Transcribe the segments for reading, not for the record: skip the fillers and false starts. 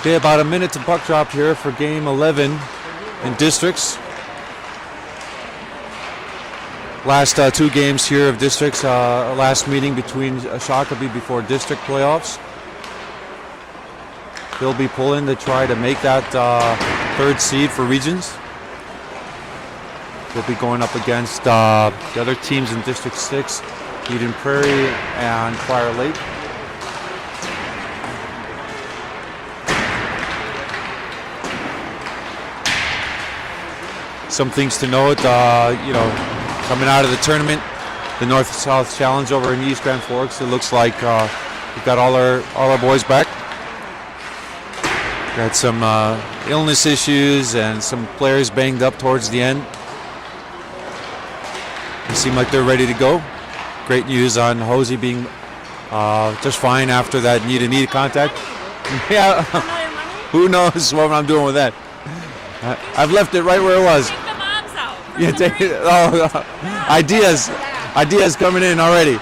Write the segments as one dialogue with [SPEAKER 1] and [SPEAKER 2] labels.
[SPEAKER 1] Okay, about a minute to puck drop here for game 11 in districts. Last two games here of districts, last meeting between Shakopee before district playoffs. They'll be pulling to try to make that third seed for regions. They'll be going up against the other teams in District 6, Eden Prairie and Fire Lake. Some things to note, coming out of the tournament, the North-South Challenge over in East Grand Forks, it looks like we've got all our boys back. Got some illness issues and some players banged up towards the end. They seem like they're ready to go. Great news on Hosey being just fine after that knee-to-knee contact. Yeah, who knows what I'm doing with that. I've left it right where it was.
[SPEAKER 2] Take the moms out.
[SPEAKER 1] Yeah, take it. Oh, ideas coming in already.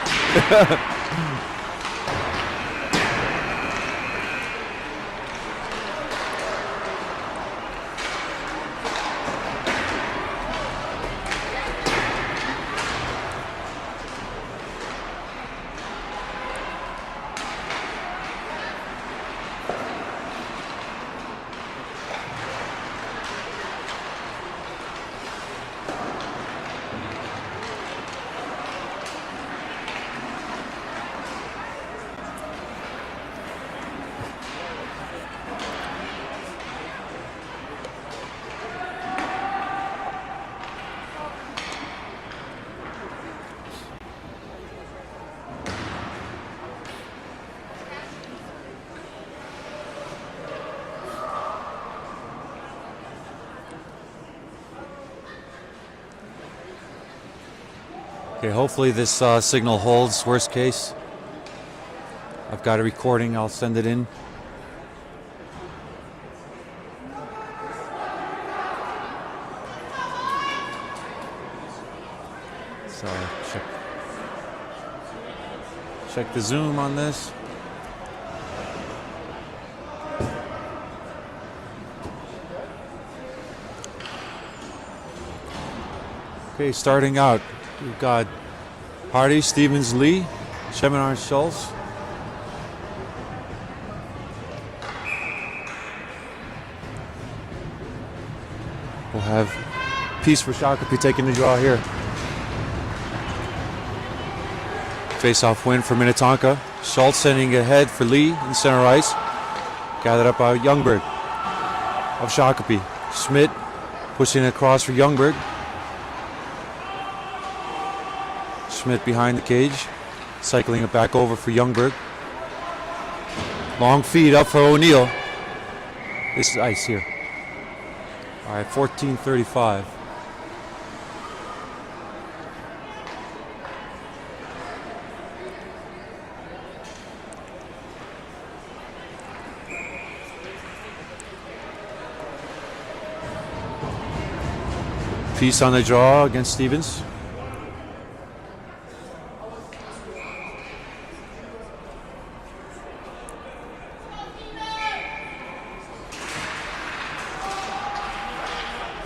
[SPEAKER 1] Okay, hopefully this signal holds, worst case. I've got a recording, I'll send it in. So check the zoom on this. Okay, starting out. We've got Hardy, Stevens, Lee, Sheminar, Schultz. We'll have Peace for Shakopee taking the draw here. Face-off win for Minnetonka. Schultz sending ahead for Lee in center ice. Gathered up by Youngberg of Shakopee. Schmidt pushing across for Youngberg. Schmidt behind the cage, cycling it back over for Youngberg. Long feed up for O'Neill. This is ice here. All right, 14:35. Peace on the draw against Stevens.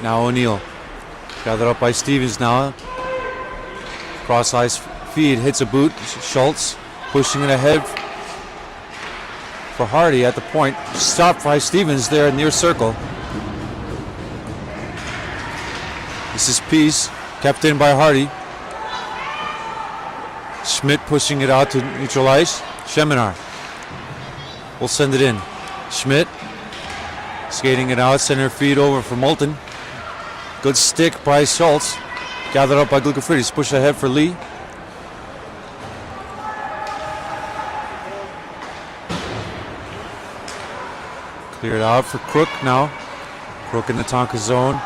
[SPEAKER 1] Now O'Neill, gathered up by Stevens now. Cross ice feed, hits a boot. Schultz pushing it ahead for Hardy at the point. Stopped by Stevens there near circle. This is Peace, kept in by Hardy. Schmidt pushing it out to neutral ice. Sheminar will send it in. Schmidt skating it out, center feed over for Moulton. Good stick by Schultz. Gathered up by Glukafridis. Push ahead for Lee. Cleared out for Crook now. Crook in the Tonka zone.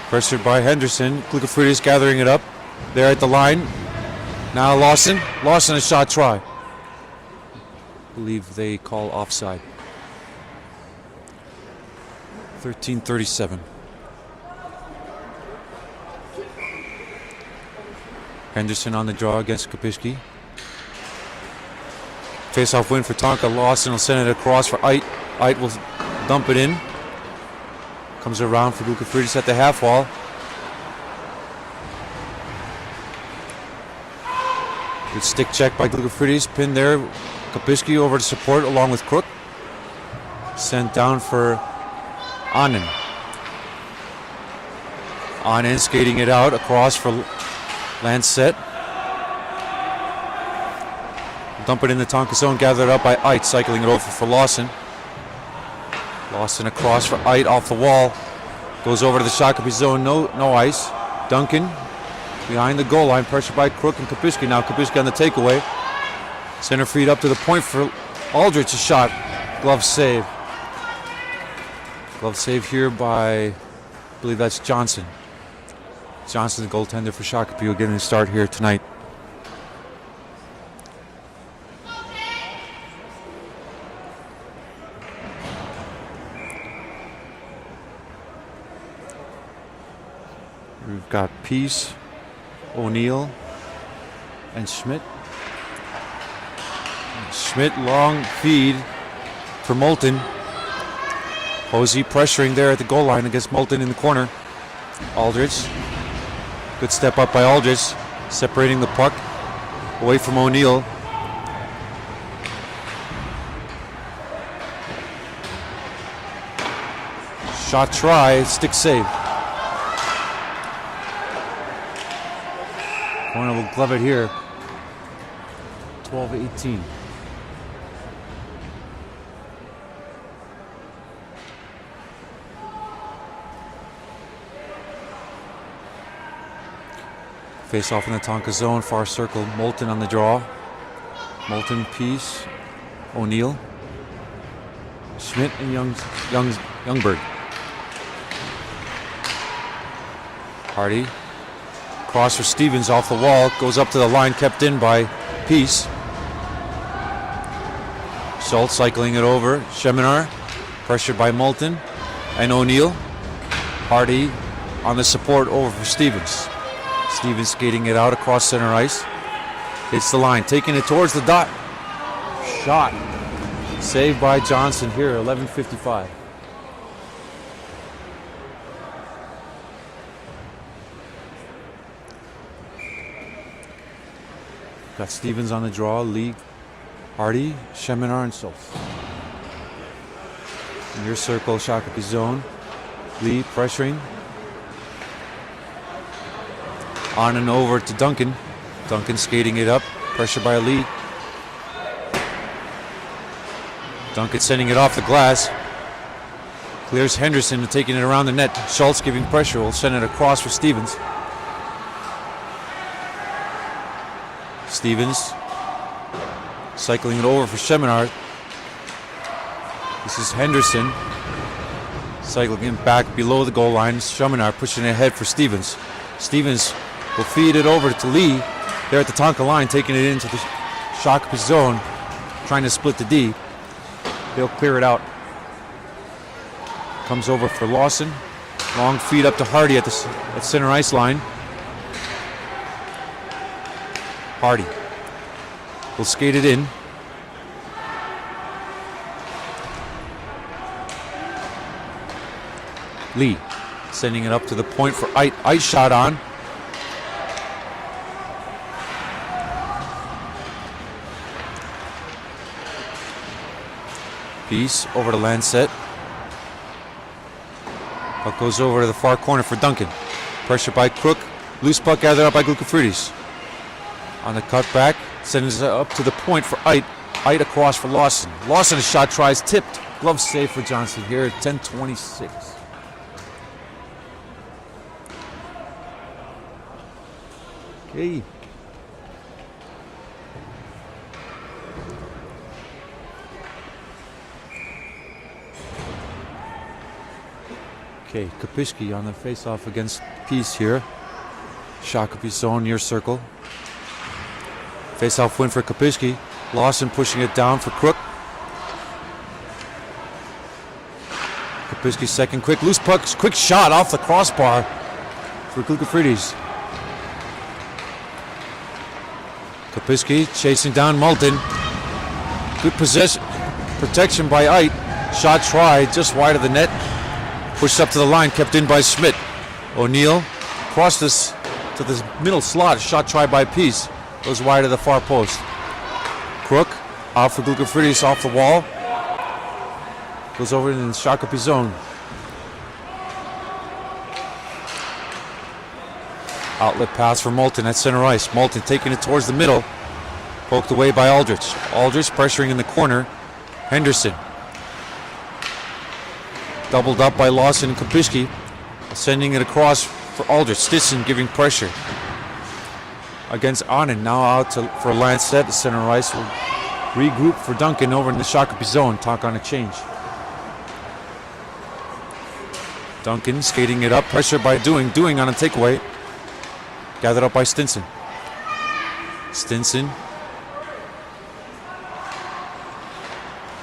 [SPEAKER 1] Pressured by Henderson. Glukafridis gathering it up. There at the line. Now Lawson. Lawson a shot try. I believe they call offside. 13:37. Henderson on the draw against Kopishki. Face-off win for Tonka. Lawson will send it across for Ait. Ait will dump it in. Comes around for Glukafridis at the half wall. Good stick check by Glukafridis. Pinned there. Kopiski over to support along with Crook. Sent down for Anand. Anand skating it out across for Lancet. Dump it in the Tonka zone, gathered up by Ait, cycling it over for Lawson. Lawson across for Ait off the wall. Goes over to the Shakopee zone, no ice. Duncan behind the goal line, pressured by Crook and Kopiski. Now Kopiski on the takeaway. Center feed up to the point for Aldrich, a shot. Glove save. Glove save here by, I believe that's Johnson. Johnson, the goaltender for Shakopee, will get a start here tonight. We've got Peace, O'Neill, and Schmidt. Schmidt, long feed for Moulton. Posey pressuring there at the goal line against Moulton in the corner. Aldrich. Good step up by Aldrich, separating the puck away from O'Neill. Shot try, stick save. Corner will glove it here. 12-18. Face off in the Tonka zone, far circle. Moulton on the draw. Moulton, Peace, O'Neill, Schmidt, and Youngberg. Hardy. Cross for Stevens off the wall. Goes up to the line, kept in by Peace. Schultz cycling it over. Sheminar. Pressured by Moulton and O'Neill. Hardy on the support over for Stevens. Stevens skating it out across center ice. Hits the line, taking it towards the dot. Shot. Saved by Johnson here, 11:55. Got Stevens on the draw, Lee, Hardy, Sheminar, and Schultz. In your circle, Shakopee zone. Lee pressuring. On and over to Duncan. Duncan skating it up. Pressure by Lee. Duncan sending it off the glass. Clears Henderson and taking it around the net. Schultz giving pressure. Will send it across for Stevens. Stevens cycling it over for Sheminar. This is Henderson cycling it back below the goal line. Sheminar pushing it ahead for Stevens. Stevens will feed it over to Lee. There at the Tonka line, taking it into the Shakopee zone, trying to split the D. They'll clear it out. Comes over for Lawson. Long feed up to Hardy at center ice line. Hardy will skate it in. Lee sending it up to the point for Ait. Ait shot on. Peace over to Lancet. Puck goes over to the far corner for Duncan. Pressure by Crook. Loose puck gathered up by Glukafridis. On the cutback, sends it up to the point for Ait. Ait across for Lawson. Lawson's shot tries tipped. Glove save for Johnson here at 10:26. Okay. Okay, Kopiski on the face-off against Peace here. Shakopee zone near circle. Face-off win for Kopiski. Lawson pushing it down for Crook. Kopiski's second quick loose puck, quick shot off the crossbar for Glukafridis. Kopiski chasing down Moulton. Good possession, protection by Ait. Shot tried just wide of the net. Pushed up to the line, kept in by Schmidt. O'Neill across this to the middle slot. Shot tried by Peace. Goes wide of the far post. Crook out for Glukafridis off the wall. Goes over in the Shakopee zone. Outlet pass for Moulton at center ice. Moulton taking it towards the middle. Poked away by Aldrich. Aldrich pressuring in the corner. Henderson. Doubled up by Lawson and Kopishki. Sending it across for Aldrich. Stisson giving pressure against Anand. Now out for Lancet at center ice. Will regroup for Duncan over in the Shakopee zone. Talk on a change. Duncan skating it up. Pressure by Doing. Doing on a takeaway. Gathered up by Stinson. Stinson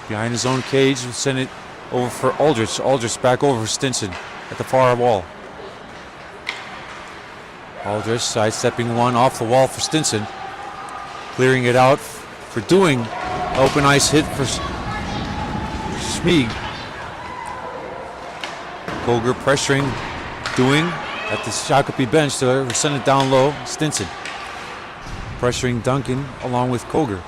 [SPEAKER 1] behind his own cage. Will send it over for Aldrich. Aldrich back over for Stinson at the far wall. Aldrich sidestepping one off the wall for Stinson. Clearing it out for Doing. Open ice hit for Schmieg. Koger pressuring Doing at the Shakopee bench to send it down low. Stinson pressuring Duncan along with Koger.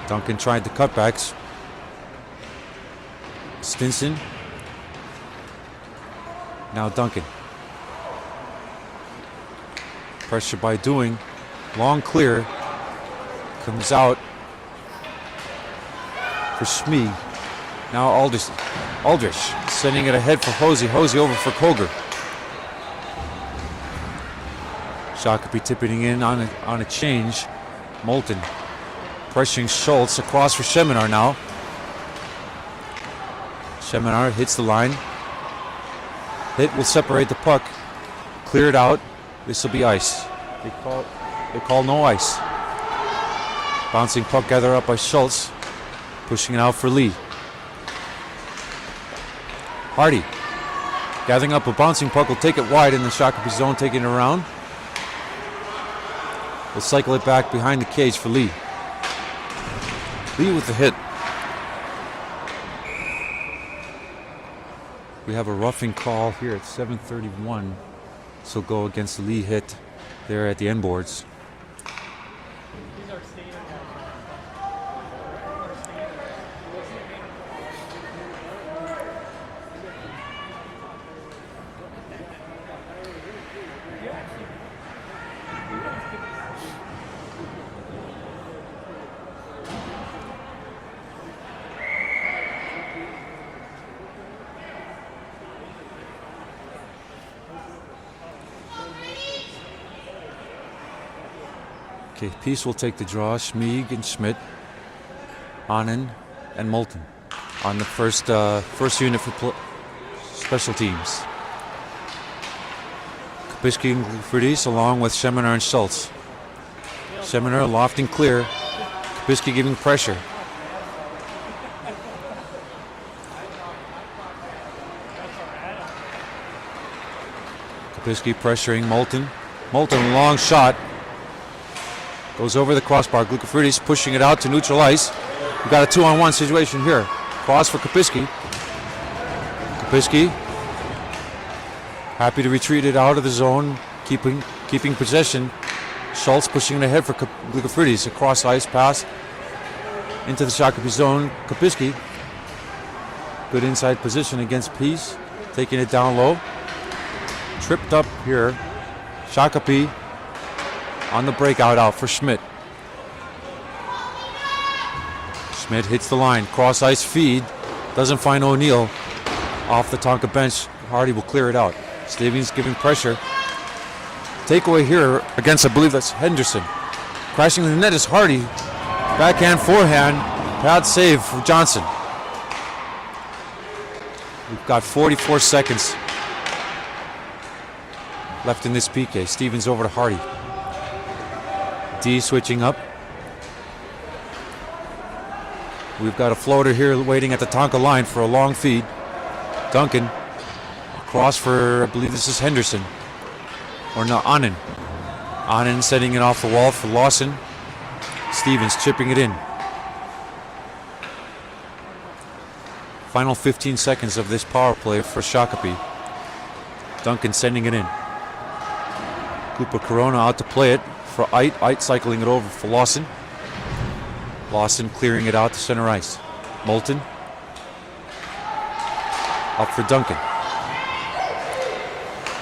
[SPEAKER 1] Duncan tried the cutbacks. Stinson. Now Duncan. Pressure by Doing. Long clear. Comes out for Schmieg. Now Aldrich sending it ahead for Hosey. Hosey over for Koger. Shakopee tipping in on a change. Moulton pressuring Schultz across for Sheminar now. Sheminar hits the line. Hit will separate the puck. Clear it out. This will be ice. They call no ice. Bouncing puck gathered up by Schultz. Pushing it out for Lee. Hardy gathering up a bouncing puck. Will take it wide in the Shakopee zone. Taking it around. Will cycle it back behind the cage for Lee. Lee with the hit. We have a roughing call here at 7:31. So go against the Lee hit there at the end boards. Okay, Peace will take the draw. Schmieg and Schmidt, Anand and Moulton on the first unit for special teams. Kopishki and Glukafridis along with Sheminar and Schultz. Sheminar lofting clear. Kopishki giving pressure. Kopishki pressuring Moulton. Moulton, long shot. Goes over the crossbar. Glukafridis pushing it out to neutral ice. We've got a 2-on-1 situation here. Cross for Kopishki. Kopishki happy to retreat it out of the zone, keeping possession. Schultz pushing it ahead for Glukafridis. A cross ice pass into the Shakopee zone. Kopishki, good inside position against Peace, taking it down low. Tripped up here. Shakopee on the breakout out for Schmidt. Schmidt hits the line. Cross ice feed. Doesn't find O'Neill. Off the Tonka bench. Hardy will clear it out. Stevens giving pressure. Takeaway here against, I believe that's Henderson. Crashing in the net is Hardy. Backhand, forehand. Pad save for Johnson. We've got 44 seconds left in this PK. Stevens over to Hardy. D switching up. We've got a floater here waiting at the Tonka line for a long feed. Duncan. Cross for, I believe this is Henderson. Or no, Anand. Anand setting it off the wall for Lawson. Stevens chipping it in. Final 15 seconds of this power play for Shakopee. Duncan sending it in. Cooper Corona out to play it for Ait. Ait cycling it over for Lawson. Lawson clearing it out to center ice. Moulton. Up for Duncan.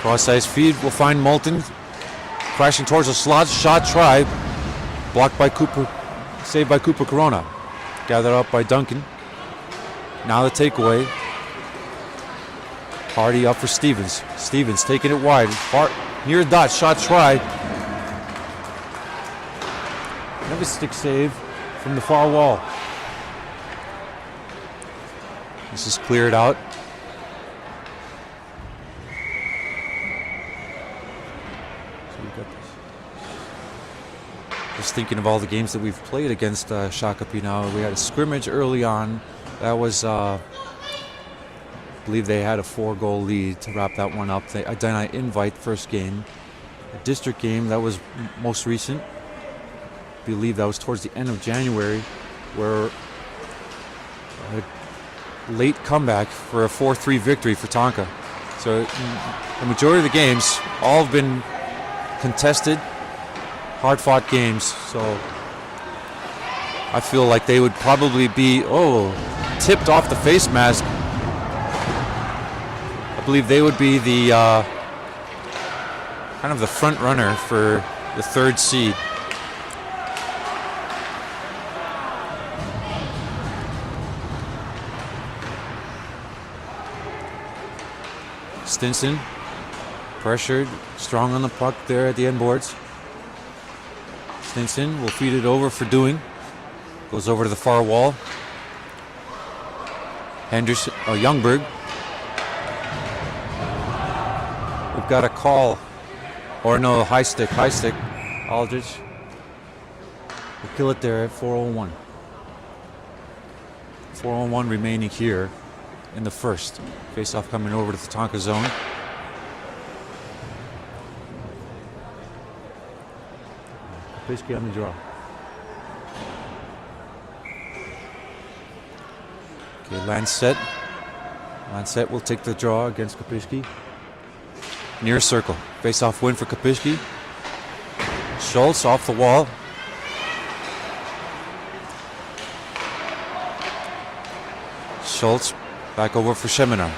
[SPEAKER 1] Cross-ice feed will find Moulton. Crashing towards the slot. Shot try. Blocked by Cooper. Saved by Cooper Corona. Gathered up by Duncan. Now the takeaway. Hardy up for Stevens. Stevens taking it wide. Near dot. Shot try. Another stick save from the far wall. This is cleared out. Just thinking of all the games that we've played against Shakopee now. We had a scrimmage early on. That was, I believe they had a 4-goal lead to wrap that one up. Then I invite first game. A district game, that was most recent. I believe that was towards the end of January, where a late comeback for a 4-3 victory for Tonka. So the majority of the games all have been contested, hard-fought games, so I feel like they would probably be, tipped off the face mask. I believe they would be the kind of the front runner for the 3rd seed. Stinson, pressured, strong on the puck there at the end boards. Stinson will feed it over for Doing. Goes over to the far wall. Henderson, Youngberg. We've got a call. Or no, high stick. Aldrich will kill it there at 4:01. 4:01 remaining here in the first. Face-off coming over to the Tonka zone. Kapishki on the draw. Okay, Lancet will take the draw against Kapishki. Near circle. Face-off win for Kapishki. Schultz off the wall. Schultz back over for Sheminar.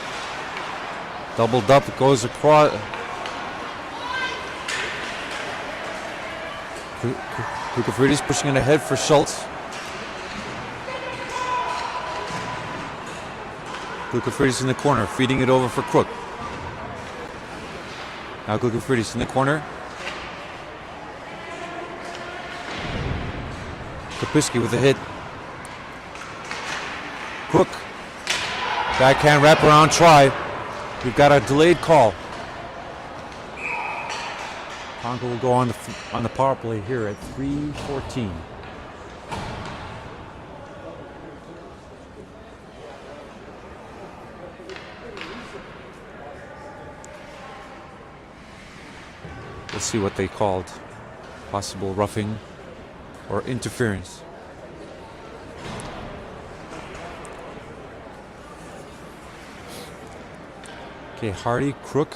[SPEAKER 1] Doubled up, it goes across. Kukafridis pushing it ahead for Schultz. Kukafridis in the corner, feeding it over for Crook. Now Kukafridis in the corner. Kapishki with a hit. Crook. Backhand wraparound try. We've got a delayed call. Tonka will go on the power play here at 3:14. We'll see what they called. Possible roughing or interference. Okay, Hardy, Crook,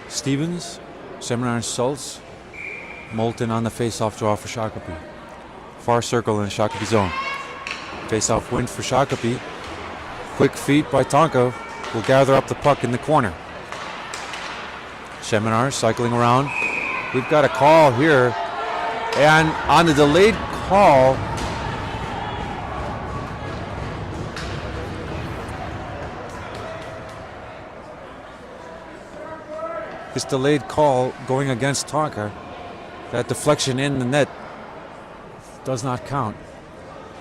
[SPEAKER 1] Stevens, Seminar and Schultz, Moulton on the face-off draw for Shakopee. Far circle in the Shakopee zone. Face-off win for Shakopee. Quick feet by Tonka will gather up the puck in the corner. Seminar cycling around. We've got a call here. And on the delayed call, this delayed call going against Tonka, that deflection in the net does not count.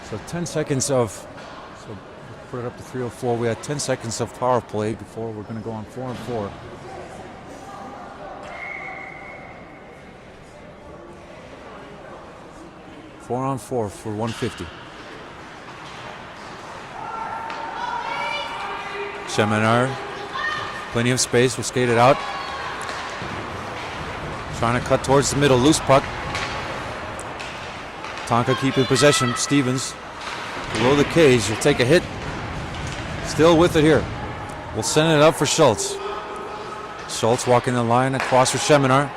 [SPEAKER 1] So 10 seconds of, so put it up to 3:04. We had 10 seconds of power play before we're going to go on 4-4. Four on four for 150. Seminar, plenty of space, will skate it out. Trying to cut towards the middle, loose puck. Tonka keeping possession. Stevens below the cage. He'll take a hit. Still with it here. We'll send it up for Schultz. Schultz walking the line across for Sheminar.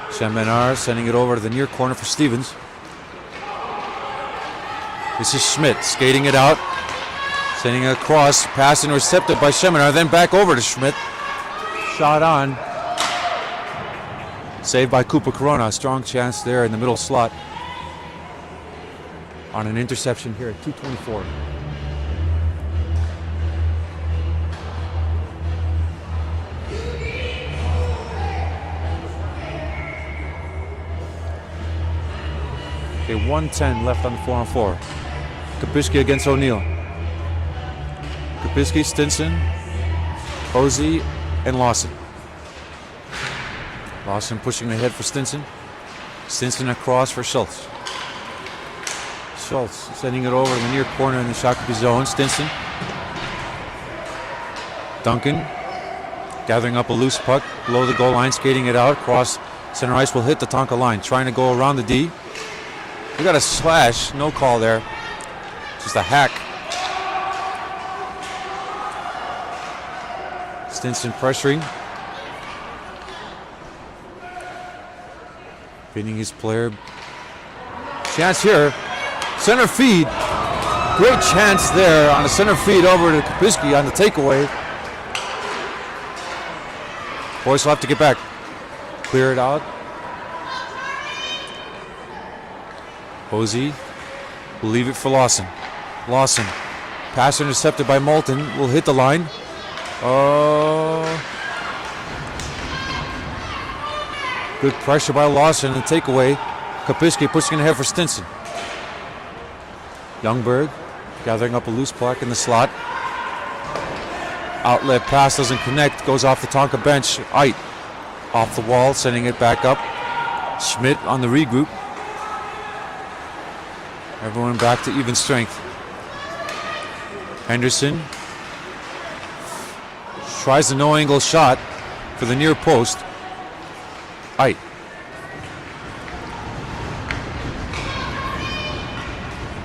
[SPEAKER 1] Sheminar sending it over to the near corner for Stevens. This is Schmidt skating it out. Sending it across. Pass intercepted by Sheminar. Then back over to Schmidt. Shot on. Saved by Koopa Corona. A strong chance there in the middle slot. On an interception here at 2:24. Okay, 1:10 left on the 4-on-4. Kapishki against O'Neill. Kapishki, Stinson, Posey, and Lawson. Lawson pushing ahead for Stinson. Stinson across for Schultz. Schultz sending it over to the near corner in the Shakopee zone. Stinson. Duncan gathering up a loose puck below the goal line, skating it out. Cross center ice will hit the Tonka line. Trying to go around the D. We got a slash. No call there. Just a hack. Stinson pressuring. Pinning his player. Chance here. Center feed. Great chance there on the center feed over to Kapishki on the takeaway. Boys will have to get back. Clear it out. Posey will leave it for Lawson. Lawson. Pass intercepted by Moulton. Will hit the line. Good pressure by Lawson and takeaway. Kapishki pushing ahead for Stinson. Youngberg gathering up a loose puck in the slot. Outlet pass doesn't connect. Goes off the Tonka bench. Ait off the wall, sending it back up. Schmidt on the regroup. Everyone back to even strength. Henderson tries the no-angle shot for the near post. Ait.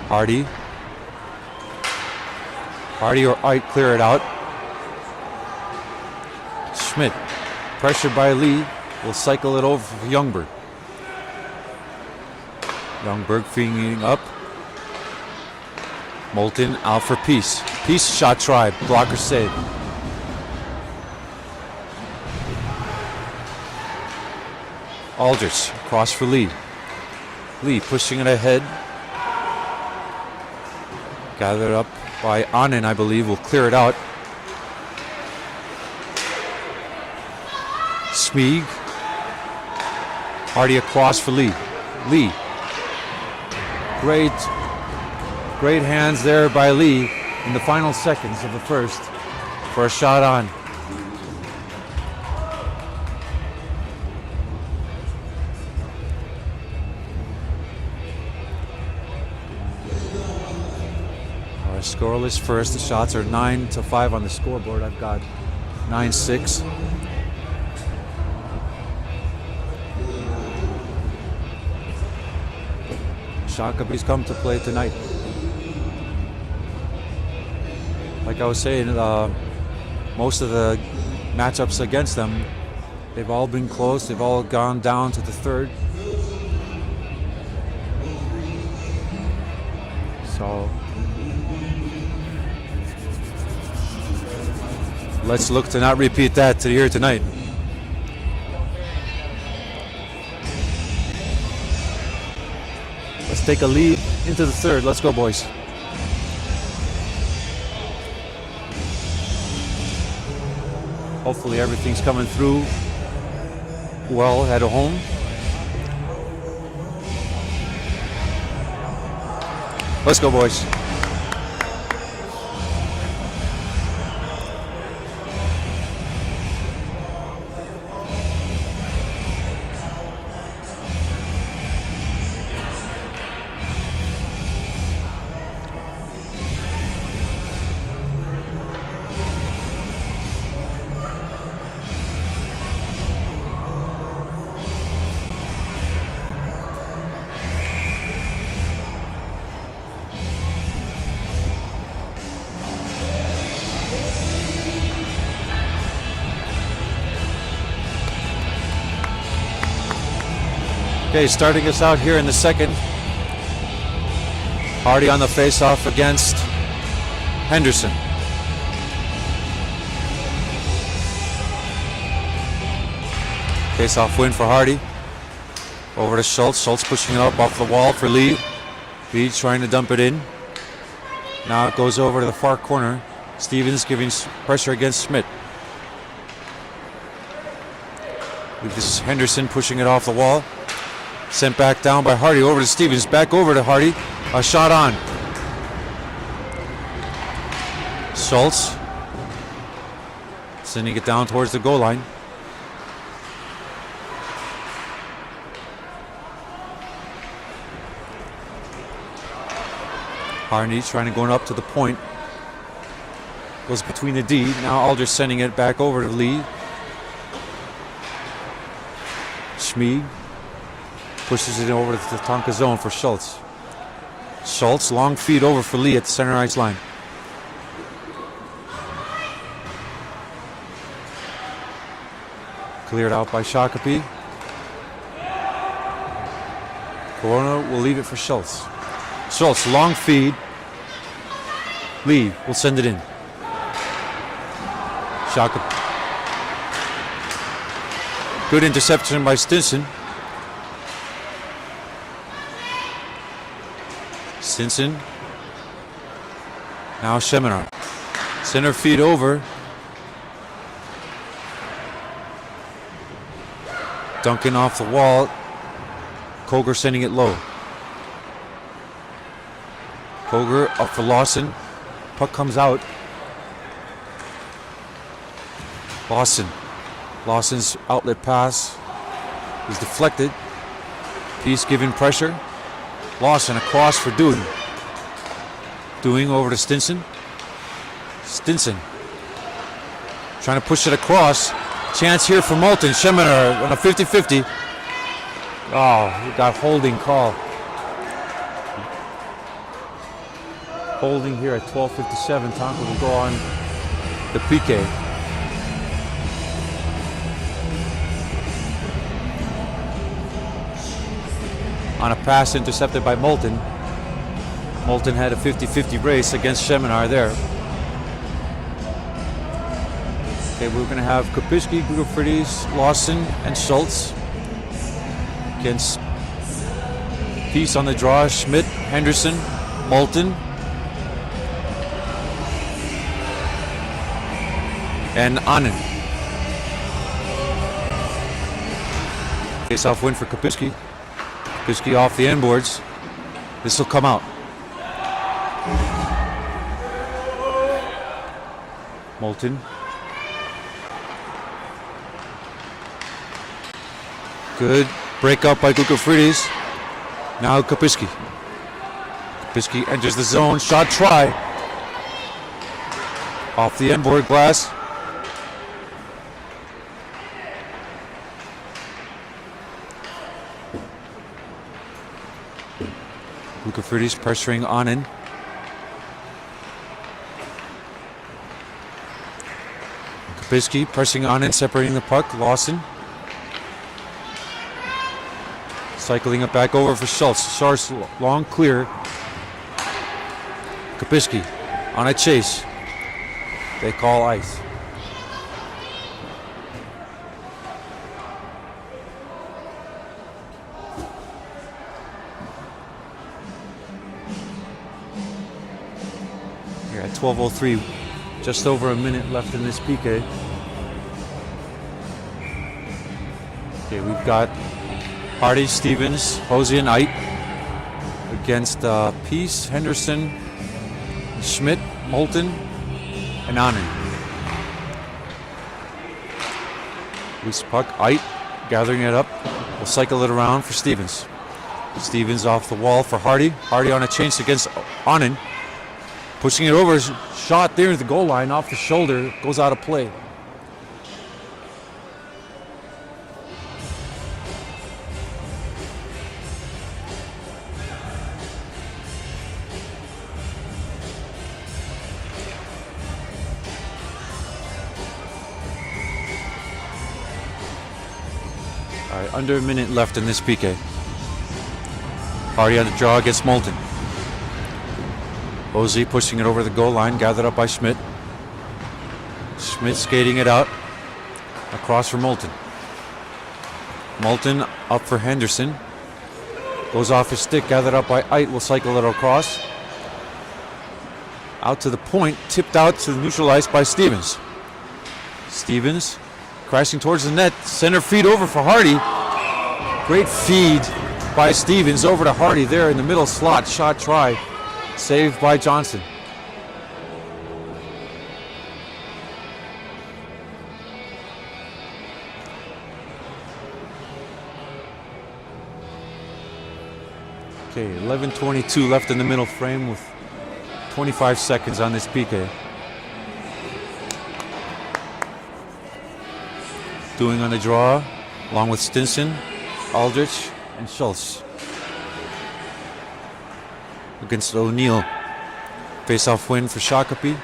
[SPEAKER 1] Hardy. Hardy or Ait clear it out. Schmidt, pressured by Lee, will cycle it over for Youngberg. Youngberg feeding up. Moulton out for Peace. Peace shot tried. Blocker save. Aldrich across for Lee. Lee pushing it ahead. Gathered up by Anand, I believe, will clear it out. Smeeg. Hardy across for Lee. Lee. Great hands there by Lee in the final seconds of the first for a shot on. Our scoreless first. The shots are 9-5 on the scoreboard. I've got 9-6. Shakopee's come to play tonight. Like I was saying, most of the matchups against them, they've all been close. They've all gone down to the third. So let's look to not repeat that here tonight. Let's take a lead into the third. Let's go, boys. Hopefully everything's coming through well at home. Let's go, boys. Okay, starting us out here in the second. Hardy on the face-off against Henderson. Face-off win for Hardy. Over to Schultz. Schultz pushing it up off the wall for Lee. Lee trying to dump it in. Now it goes over to the far corner. Stevens giving pressure against Schmidt. This is Henderson pushing it off the wall. Sent back down by Hardy. Over to Stevens. Back over to Hardy. A shot on. Schultz sending it down towards the goal line. Hardy trying to go up to the point. Goes between the D. Now Aldrich sending it back over to Lee. Schmid pushes it over to the Tonka zone for Schultz. Schultz, long feed over for Lee at the center ice line. Cleared out by Shakopee. Corona will leave it for Schultz. Schultz, long feed. Lee will send it in. Shakopee. Good interception by Stinson. Stinson. Now Sheminar. Center feed over. Duncan off the wall. Koger sending it low. Koger up for Lawson. Puck comes out. Lawson's outlet pass is deflected. Peace giving pressure. Lawson across for Dewing. Dewing over to Stinson. Stinson trying to push it across. Chance here for Moulton. Sheminar on a 50-50. Oh, he got holding call. Holding here at 12:57. Tonka will go on the PK. On a pass intercepted by Moulton. Moulton had a 50-50 race against Sheminar there. Okay, we're going to have Kopischke, Gugafridis, Lawson, and Schultz against Peace on the draw. Schmidt, Henderson, Moulton, and Anand. Face-off win for Kopischke. Kopischke off the inboards. This will come out. Moulton. Good breakup by Gugafridis. Now Kopischke. Kopischke enters the zone. Shot try. Off the inboard glass. Gugafridis pressuring Anand. Kopischke pressing Anand, separating the puck. Lawson. Cycling it back over for Schultz. Schultz long clear. Kopischke on a chase. They call ice. Here at 12:03, just over a minute left in this PK. Okay, we've got Hardy, Stevens, Hosey, and Eit against Peace, Henderson, Schmidt, Moulton, and Anand. Loose puck, Eit gathering it up. We'll cycle it around for Stevens. Stevens off the wall for Hardy. Hardy on a chase against Anand. Pushing it over, shot there at the goal line off the shoulder, goes out of play. All right, under a minute left in this PK. Hardy on the draw against Moulton. Hosey pushing it over the goal line, gathered up by Schmidt. Schmidt skating it out across for Moulton. Moulton up for Henderson. Goes off his stick, gathered up by Eit, will cycle it across. Out to the point, tipped out to the neutral ice by Stevens. Stevens crashing towards the net, center feed over for Hardy. Great feed by Stevens over to Hardy there in the middle slot, shot try, saved by Johnson. Okay, 11:22 left in the middle frame with 25 seconds on this PK. Doing on the draw, along with Stinson, Aldrich, and Schultz. Against O'Neill. Face-off win for Shakopee.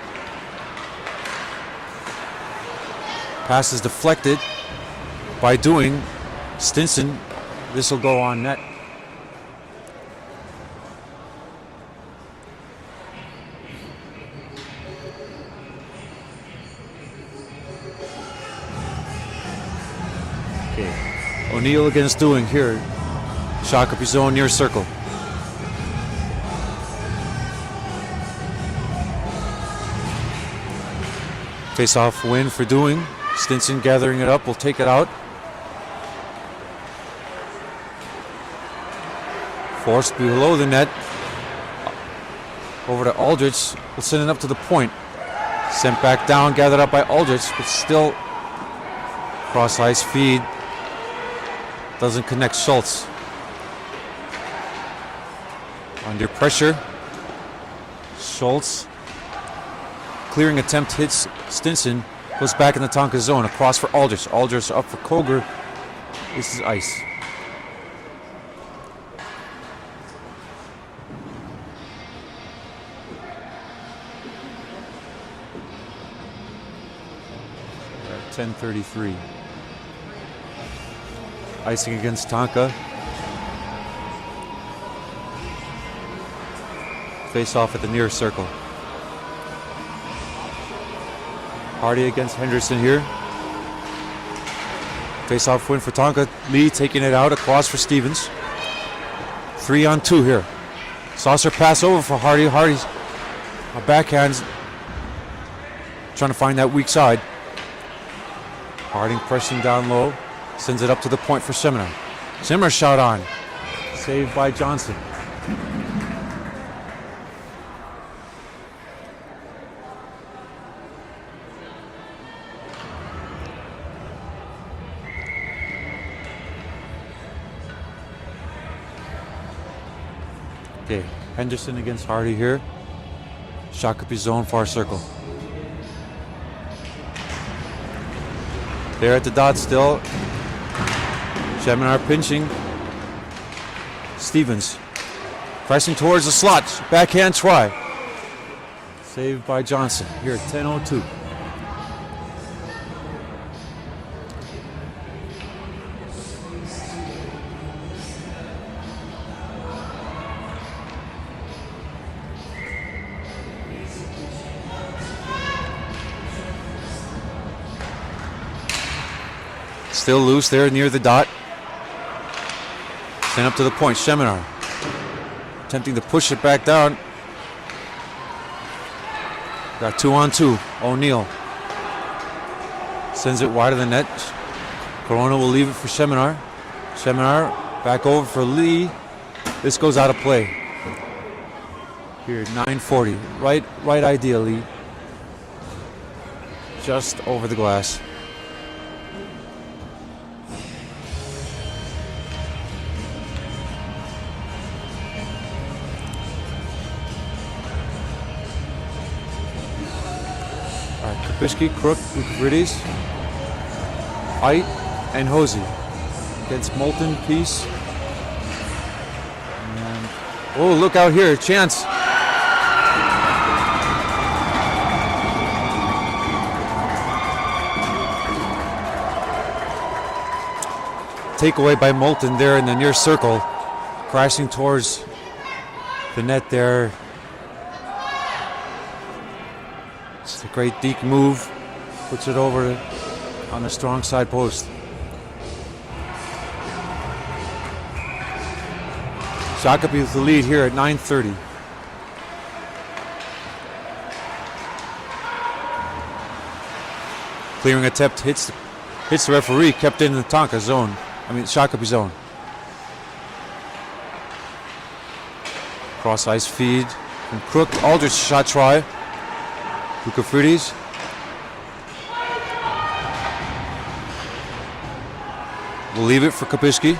[SPEAKER 1] Pass is deflected by doing Stinson. This will go on net. O'Neill against Doing here. Shakopee zone near circle. Face-off win for Doing. Stinson gathering it up, will take it out. Forced below the net. Over to Aldrich. Will send it up to the point. Sent back down, gathered up by Aldrich, but still cross-ice feed. Doesn't connect Schultz. Under pressure. Schultz. Clearing attempt hits Stinson. Goes back in the Tonka zone. Across for Aldrich. Aldrich up for Koger. This is ice. At 10:33. Icing against Tonka. Face off at the near circle. Hardy against Henderson here. Face off win for Tonka. Lee taking it out across for Stevens. 3-on-2 here. Saucer pass over for Hardy. Hardy's backhands trying to find that weak side. Harding pressing down low. Sends it up to the point for Seminar. Seminar shot on. Saved by Johnson. Okay, Henderson against Hardy here. Shakopee zone, far circle. There at the dot still. Seminar pinching. Stevens pressing towards the slot. Backhand try. Saved by Johnson here at 10:02. Still loose there near the dot. Sent up to the point. Seminar attempting to push it back down. Got 2-on-2. O'Neill sends it wide of the net. Corona will leave it for Seminar. Seminar back over for Lee. This goes out of play. Here, 9:40. Right ideally. Just over the glass. Kabisky, Crook, Bukridis, Eit, and Hosey. Against Moulton, Peace. And, oh, look out here, chance. Takeaway by Moulton there in the near circle. crashing towards the net there. It's a great deke move. Puts it over on the strong side post. Shakopee with the lead here at 9:30. Clearing attempt hits the referee, kept in the Tonka zone. Shakopee zone. Cross ice feed from Crook. Aldrich shot try. Bukafridis. Will leave it for Kopiski.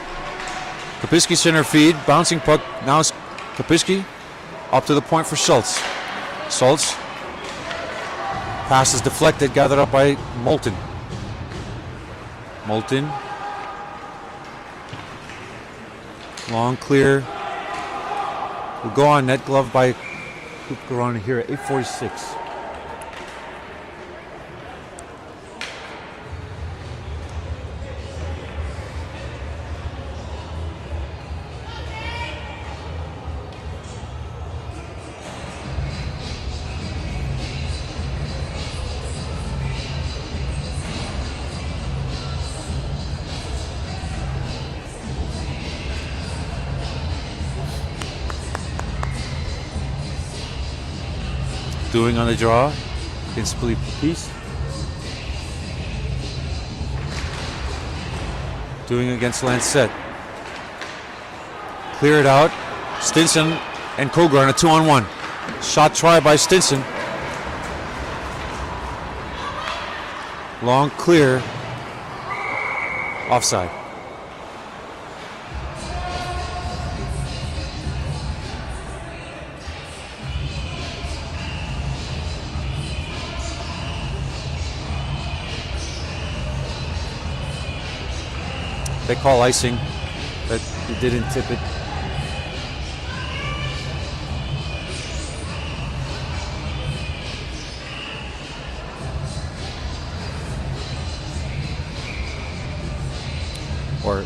[SPEAKER 1] Kopiski center feed, bouncing puck. Now it's Kopiski up to the point for Schultz. Schultz. Pass is deflected, gathered up by Moulton. Moulton. Long clear. Will go on net, glove by Kupkarana here at 8:46. Doing on the draw against Philippe Peace. Doing against Lancette. Clear it out. Stinson and Koger on a 2-on-1. Shot try by Stinson. Long clear. Offside. They call icing, but he didn't tip it. Or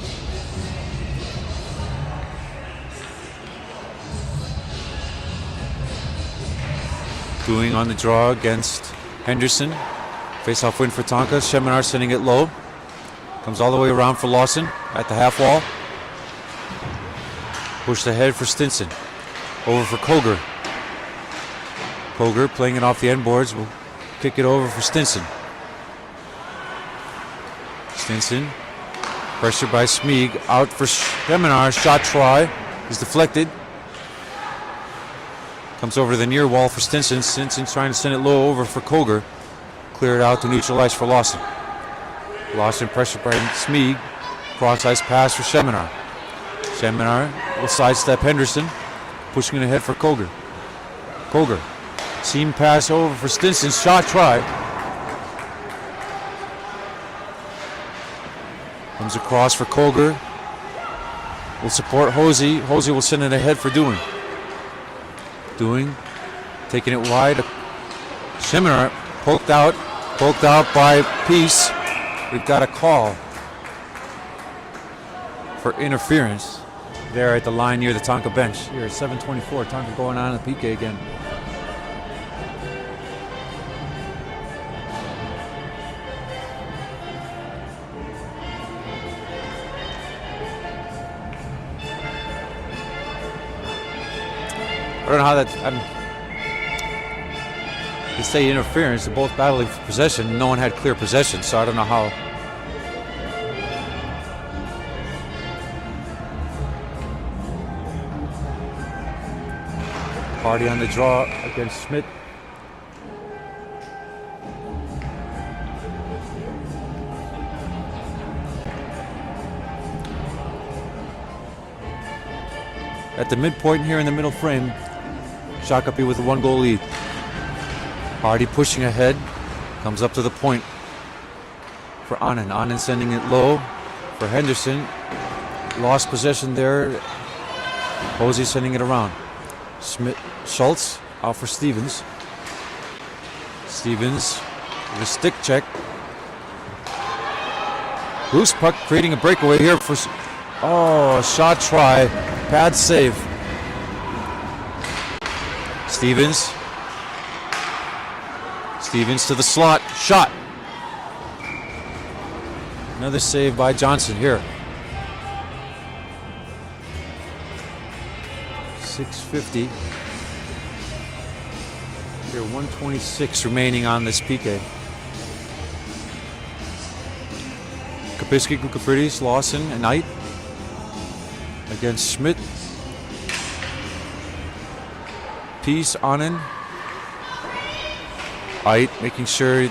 [SPEAKER 1] doing on the draw against Henderson. Face-off win for Tonka. Sheminar sending it low. Comes all the way around for Lawson at the half wall. Pushed ahead for Stinson. Over for Koger. Koger playing it off the end boards. Will kick it over for Stinson. Stinson. Pressure by Smeeg. Out for Sheminar. Shot try. Is deflected. Comes over to the near wall for Stinson. Stinson trying to send it low over for Koger. Clear it out to neutralize for Lawson. Lawson pressure by Smeeg. Cross ice pass for Sheminar. Sheminar will sidestep Henderson. Pushing it ahead for Koger. Koger. Seam pass over for Stinson. Shot try. Comes across for Koger. Will support Hosey. Hosey will send it ahead for Doing. Doing. Taking it wide. Sheminar poked out. Poked out by Peace. We've got a call for interference there at the line near the Tonka bench. Here at 7:24, Tonka going on at PK again. I don't know how that's... They say interference. They're both battling for possession. No one had clear possession, so I don't know how. Party on the draw against Schmidt. At the midpoint here in the middle frame, Shakopee with a 1-goal lead. Hardy pushing ahead, comes up to the point for Anand. Anand sending it low for Henderson. Lost possession there. Posey sending it around. Schultz out for Stevens. Stevens with a stick check. Loose puck creating a breakaway here for... Oh, shot try. pad save. Stevens to the slot, shot. Another save by Johnson here. 6:50. Here, 126 remaining on this PK. Kapinski, Gukafridis, Lawson, and Knight against Schmidt. Peace, Anand. Ait making sure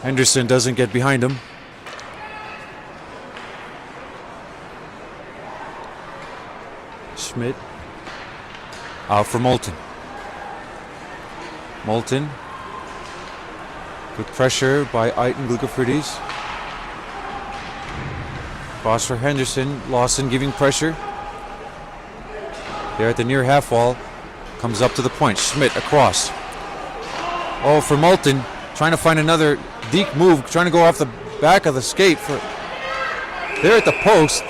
[SPEAKER 1] Henderson doesn't get behind him. Schmidt out for Moulton. Moulton. Good pressure by Ait and Gukafridis. Cross for Henderson. Lawson giving pressure. There at the near half wall. Comes up to the point. Schmidt across. Oh, for Moulton. Trying to find another deke move. Trying to go off the back of the skate. For there at the post.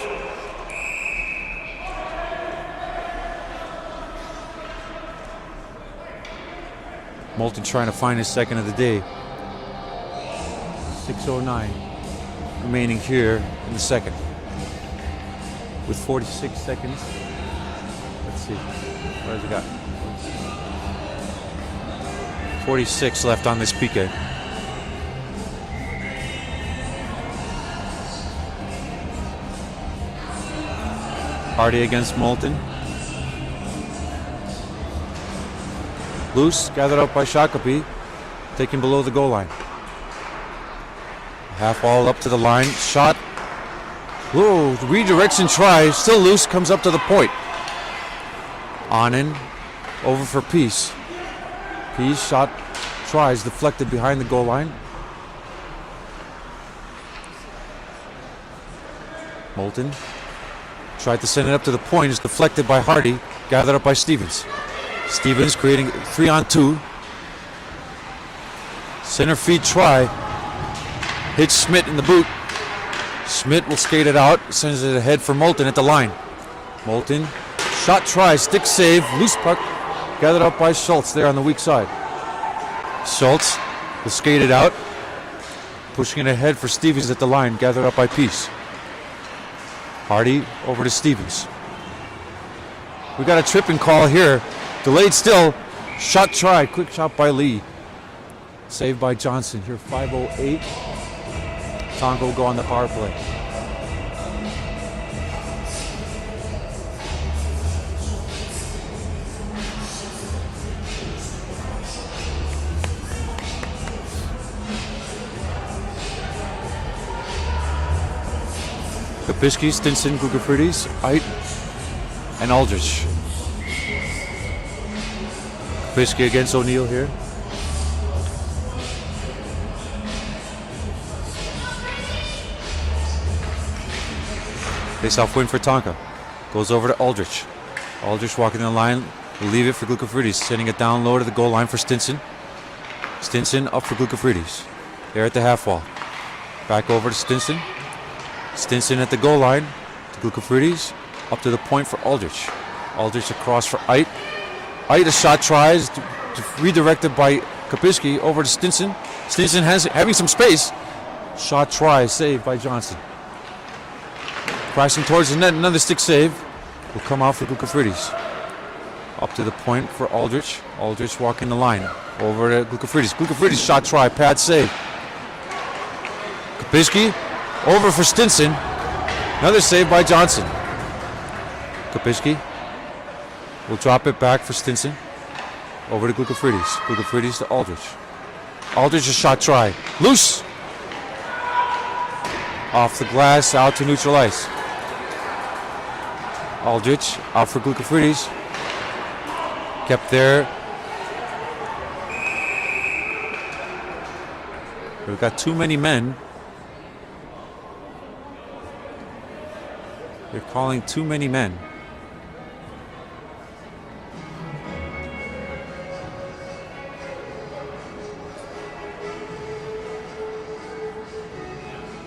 [SPEAKER 1] Moulton trying to find his second of the day. 6:09 remaining here in the second. With 46 seconds. Let's see. What has he got? 46 left on this PK. Hardy against Moulton. Loose, gathered up by Shakopee, taken below the goal line. Half wall up to the line, shot. Whoa, redirection try, still loose, comes up to the point. Anand, over for Peace. Peace, shot, tries, deflected behind the goal line. Moulton tried to send it up to the point, is deflected by Hardy, gathered up by Stevens. Stevens creating 3-on-2. Center feed try. Hits Schmidt in the boot. Schmidt will skate it out. Sends it ahead for Moulton at the line. Moulton. Shot try. Stick save. Loose puck. Gathered up by Schultz there on the weak side. Schultz will skate it out. Pushing it ahead for Stevens at the line. Gathered up by Peace. Hardy over to Stevens. We got a tripping call here. Delayed still. Shot try. Quick shot by Lee. Saved by Johnson. Here 5:08. Tonga will go on the power play. Kapinski, Stinson, Gukafridis, Ait, and Aldrich. Kapinski against O'Neill here. Face-off win for Tonka. Goes over to Aldrich. Aldrich walking the line. Will leave it for Gukafridis. Sending it down low to the goal line for Stinson. Stinson up for Gukafridis. There at the half wall. Back over to Stinson. Stinson at the goal line to Gukafridis. Up to the point for Aldrich. Aldrich across for Ait. Ait a shot tries. Redirected by Kapinski over to Stinson. Stinson having some space. Shot try saved by Johnson. Crashing towards the net. Another stick save. Will come out for Gukafridis. Up to the point for Aldrich. Aldrich walking the line. Over to Gukafridis. Gukafridis shot try. Pad save. Kapinski. Over for Stinson. Another save by Johnson. Kapinski will drop it back for Stinson. Over to Gukafridis. Gukafridis to Aldrich. Aldrich a shot try. Loose. Off the glass, out to neutral ice. Aldrich out for Gukafridis. Kept there. We've got too many men. They're calling too many men.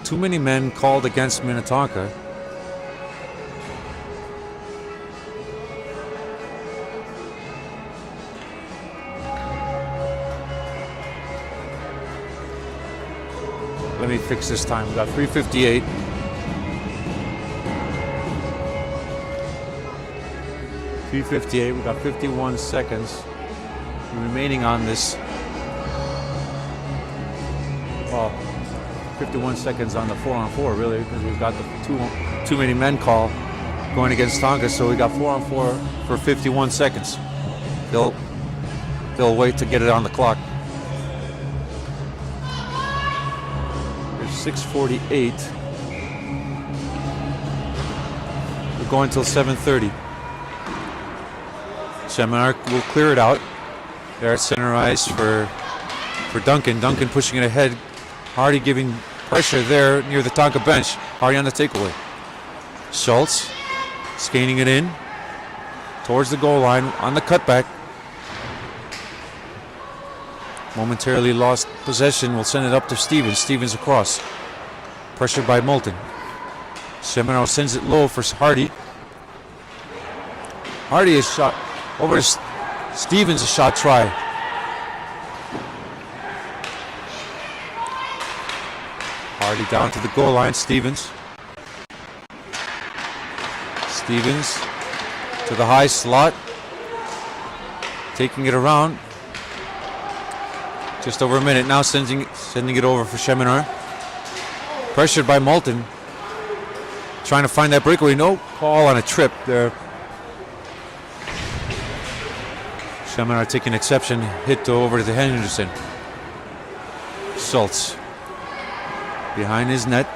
[SPEAKER 1] Too many men called against Minnetonka. let me fix this time. We got 3:58. We got 51 seconds remaining on this. Well, 51 seconds on the 4-on-4 really, because we've got the too many men call going against Tonga, so we got 4-on-4 for 51 seconds. They'll wait to get it on the clock. There's 6:48. We're going till 7:30. Seminar will clear it out. They're at center ice for Duncan. Duncan pushing it ahead. Hardy giving pressure there near the Tonka bench. Hardy on the takeaway. Schultz skating it in towards the goal line on the cutback. Momentarily lost possession. Will send it up to Stevens. Stevens across. Pressured by Moulton. Seminar sends it low for Hardy. Hardy is shot over to Stevens, a shot try. Hardy down to the goal line. Stevens to the high slot. Taking it around. Just over a minute now, sending it over for Seminar. Pressured by Moulton. Trying to find that breakaway. No call on a trip there. Seminar taking exception. Hit over to Henderson. Schultz behind his net.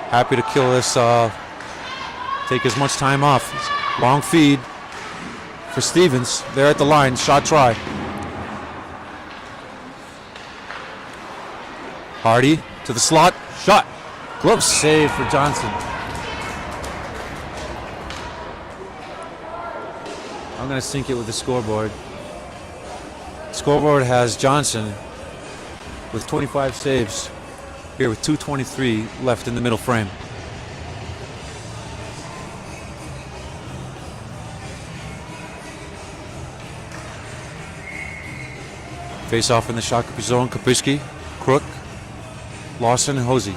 [SPEAKER 1] Happy to kill this. Take as much time off. Long feed for Stevens. There at the line. Shot try. Hardy to the slot. Shot. Glove save for Johnson. I'm going to sync it with the scoreboard. Scoreboard has Johnson with 25 saves here with 2:23 left in the middle frame. Face off in the Shakopee zone. Kapishki, Crook, Lawson, and Hosey.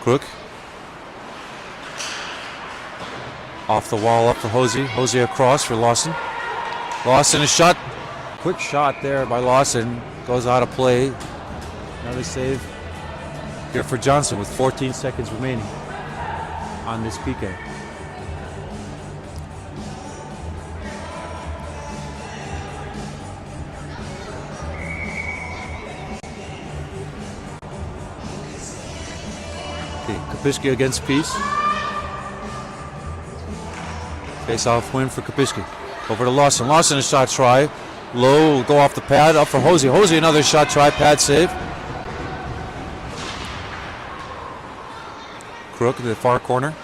[SPEAKER 1] Crook. Off the wall up for Hosey. Hosey across for Lawson. Lawson, a shot. Quick shot there by Lawson. Goes out of play. Another save here for Johnson with 14 seconds remaining on this PK. Kapishki against Peace. Face-off win for Kapishki. Over to Lawson. Lawson, a shot try. Low, will go off the pad. Up for Hosey. Hosey, another shot try. Pad save. Crook in the far corner.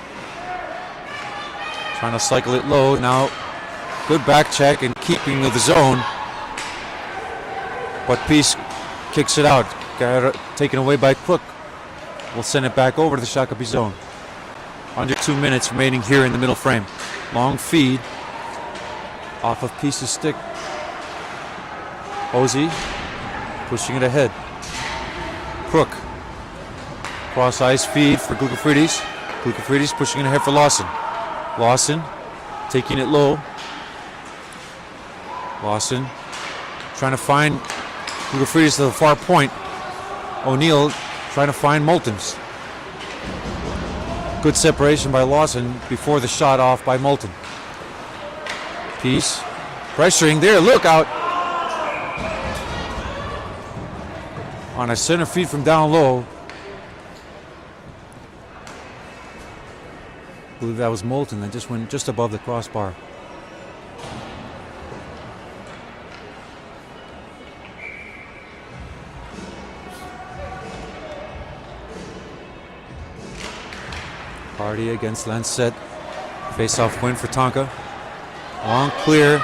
[SPEAKER 1] Trying to cycle it low. Now, good back check and keeping of the zone. But Peace kicks it out. Got it taken away by Crook. We'll send it back over to the Shakopee zone. Under 2 minutes remaining here in the middle frame. Long feed off of Peace's stick. Hosey pushing it ahead. Crook. Cross ice feed for Glukafridis. Glukafridis pushing it ahead for Lawson. Lawson taking it low. Lawson trying to find Glukafridis to the far point. O'Neill trying to find Moulton's. Good separation by Lawson before the shot off by Moulton. Peace pressuring there. Look out. On a center feed from down low. I believe that was Moulton that just went just above the crossbar. Hardy against Lancet. Face-off win for Tonka. Long clear.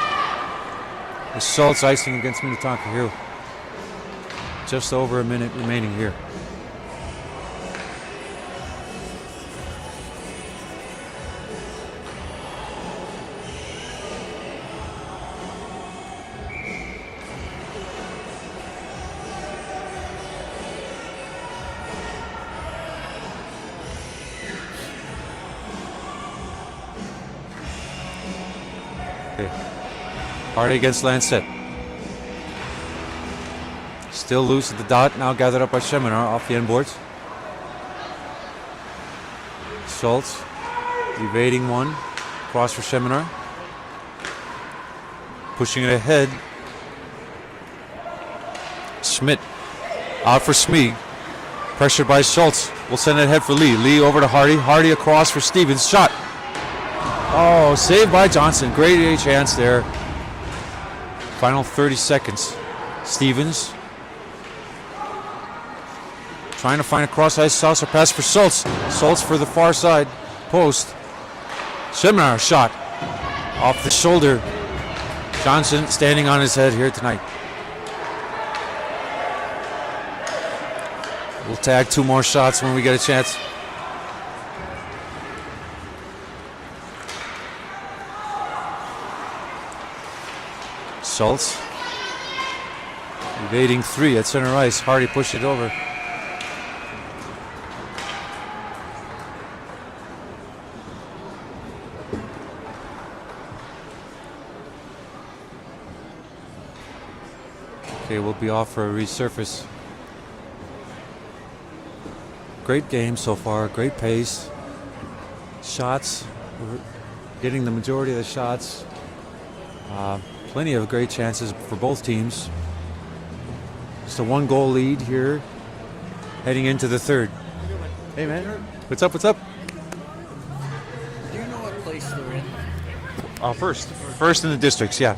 [SPEAKER 1] The Schultz icing against Minnetonka here. Just over a minute remaining here. Okay. Hardy against Lancet. Still loose at the dot, now gathered up by Sheminar off the end boards. Schultz evading one. Cross for Sheminar. Pushing it ahead. Schmidt out for Smee. Pressured by Schultz. Will send it ahead for Lee. Lee over to Hardy. Hardy across for Stevens. Shot. Oh, saved by Johnson. Great A chance there. Final 30 seconds. Stevens trying to find a cross-ice saucer pass for Schultz. Schultz for the far side post. Sheminar shot off the shoulder. Johnson standing on his head here tonight. We'll tag 2 more shots when we get a chance. Schultz evading 3 at center ice. Hardy pushed it over. Okay, we'll be off for a resurface. Great game so far, great pace. Shots, we're getting the majority of the shots. Plenty of great chances for both teams. Just a 1-goal lead here, heading into the third. Hey man, what's up, what's up?
[SPEAKER 2] Do you know what place they're in?
[SPEAKER 1] First in the districts, yeah.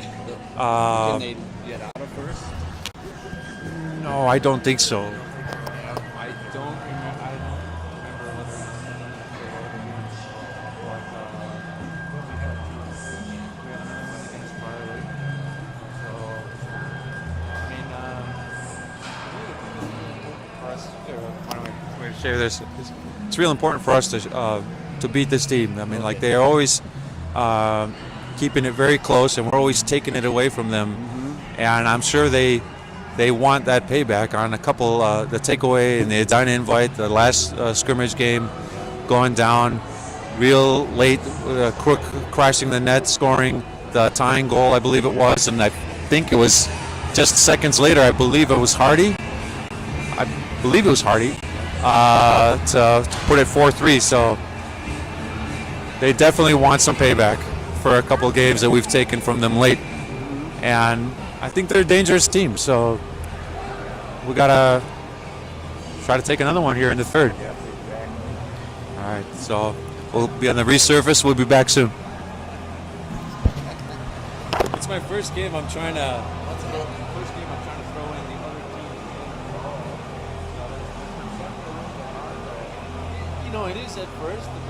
[SPEAKER 2] Can they get out of first?
[SPEAKER 1] No, I don't think so.
[SPEAKER 2] I don't remember whether
[SPEAKER 1] share this. It's real important for us to beat this team. I mean, like they're always keeping it very close, and we're always taking it away from them. Mm-hmm. And I'm sure they want that payback on a couple, the takeaway and the Edina invite, the last scrimmage game, going down real late, Crook crashing the net, scoring the tying goal, I believe it was, and I think it was just seconds later. I believe it was Hardy. To put it 4-3. So they definitely want some payback for a couple games that we've taken from them late, and I think they're a dangerous team. So we gotta try to take another one here in the third. All right, so we'll be on the resurface. We'll be back soon. It's my first game. I'm trying to throw in the other team.
[SPEAKER 2] You know, it is at first, but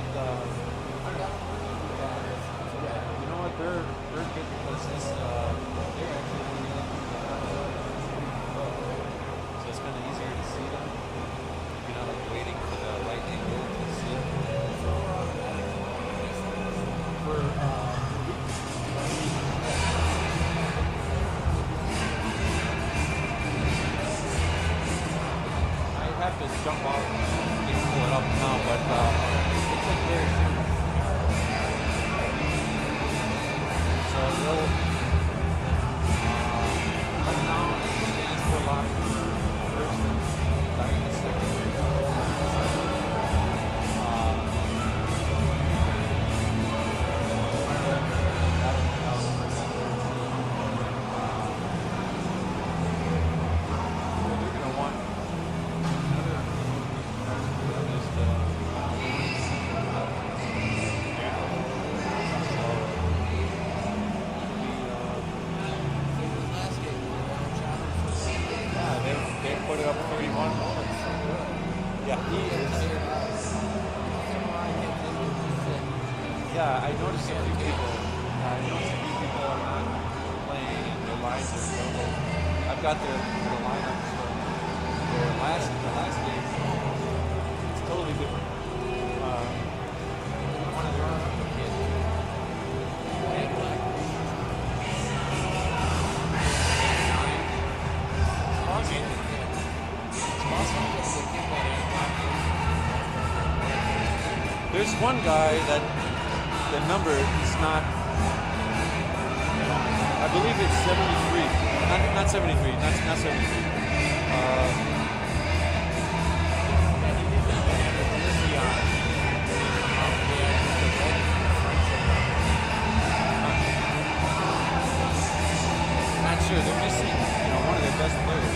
[SPEAKER 1] You know what? They're good because they're actually so it's kind of easier to see them. You're not like waiting for the right angle to see them. I have to jump off and pull it up now, but it's like very soon. So we'll right now it's for live first and starting the second. They're gonna want another they put it up 31. Yeah, I noticed a few people. Are not playing, and their lines are double. I've got their lineups from the last game. It's totally different. One of their There's one guy that the number is not I believe it's 73. Not 73. Not 73. Not sure. They're missing, one of their best players.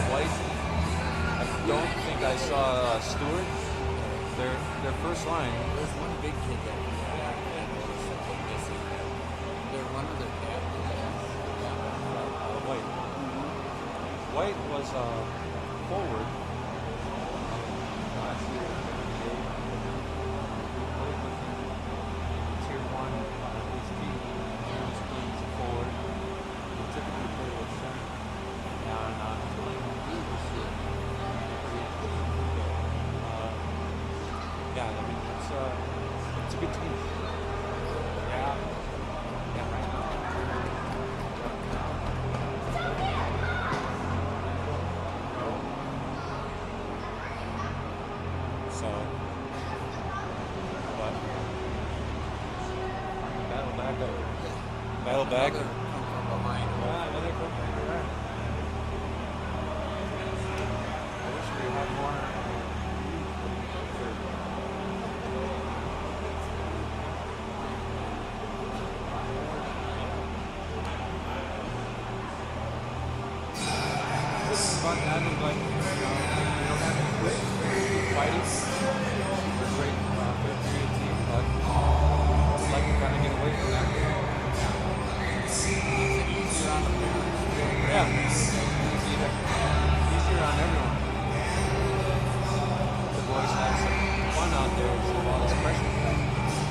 [SPEAKER 1] White. I don't think I saw Stewart. Their first line.
[SPEAKER 2] There's one big kid that was missing. They're one of their captains.
[SPEAKER 1] White. White was forward last year. He played with Tier 1 his team. He was playing forward. He typically played with center. And he's playing leadership. Yeah, I mean, it's a good team. Yeah. So, but battle back.
[SPEAKER 2] Come from behind.
[SPEAKER 1] Another come back. I wish we had more. Fun having like we don't have any quit fighting. We're great, third period team, but I'd like to kind of get away from that. Yeah, easier on everyone. The boys have some fun out there, so a lot of pressure.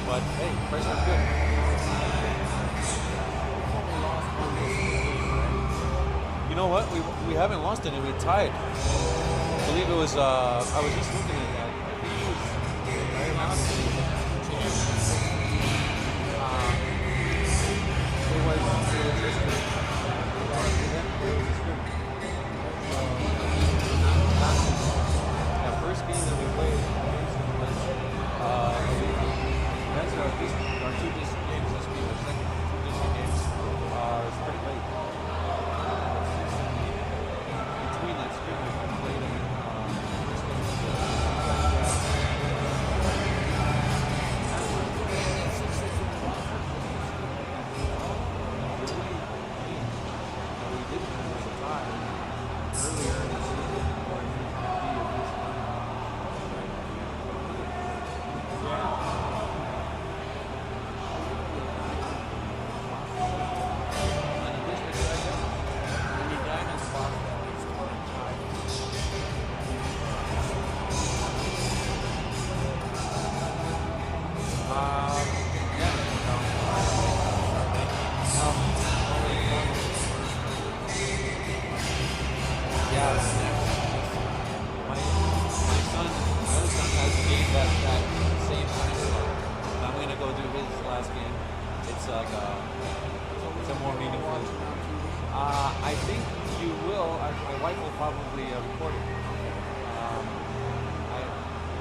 [SPEAKER 1] But hey, pressure's good. You know what? We haven't lost any. We tied. I believe it was. I was just looking at that. I think it was right around the that first game that we played was that's our two distant games. This being our second two distant games. It was pretty late. Between that scrimmage, we played in I think you will. My wife will probably record it. I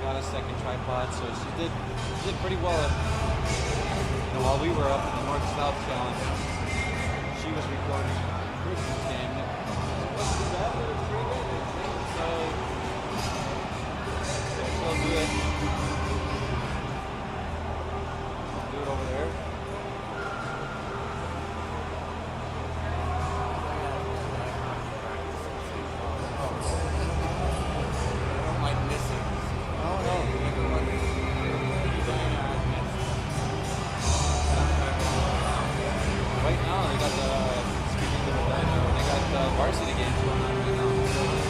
[SPEAKER 1] got a second tripod, so she did pretty well. While we were up in the North-South Challenge, she was recording Christmas game. It wasn't too bad, but it was pretty good. So she'll do it. Do it over there. Varsity games going on right now.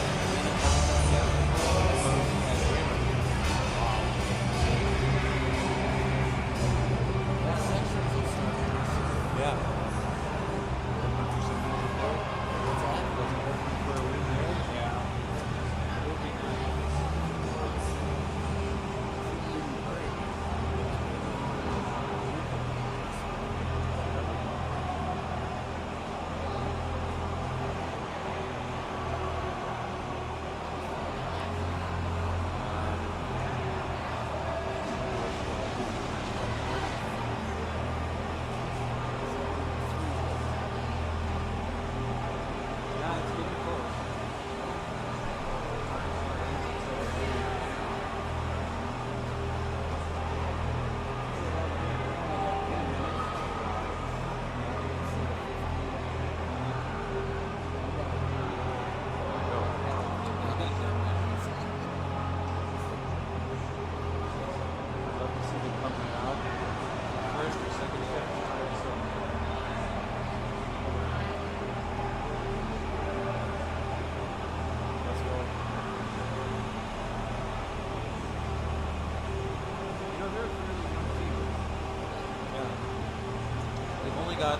[SPEAKER 1] got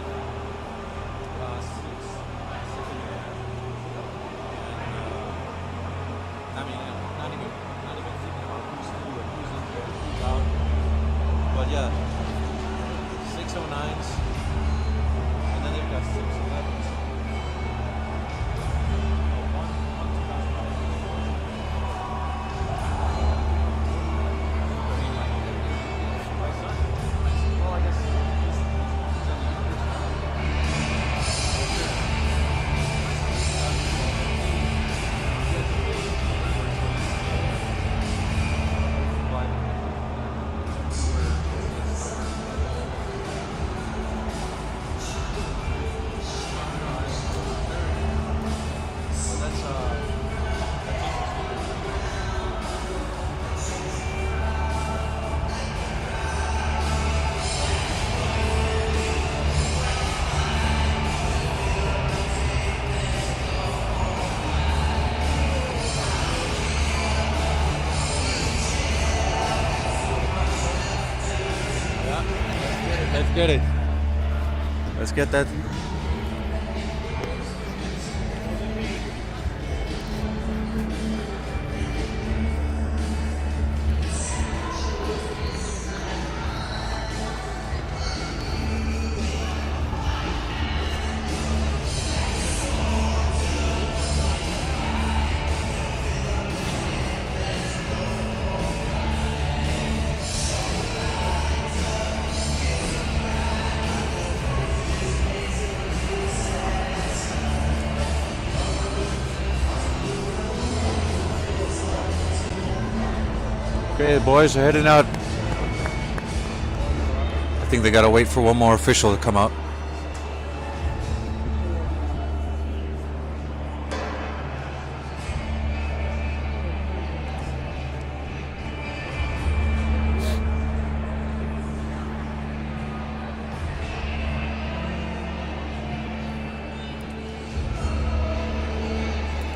[SPEAKER 1] six in there. And, I mean, not even thinking about who's in there, who's out. But yeah, 609s, and then they've got 611s. Let's get it. Let's get that. Okay, the boys are heading out. I think they gotta wait for one more official to come out.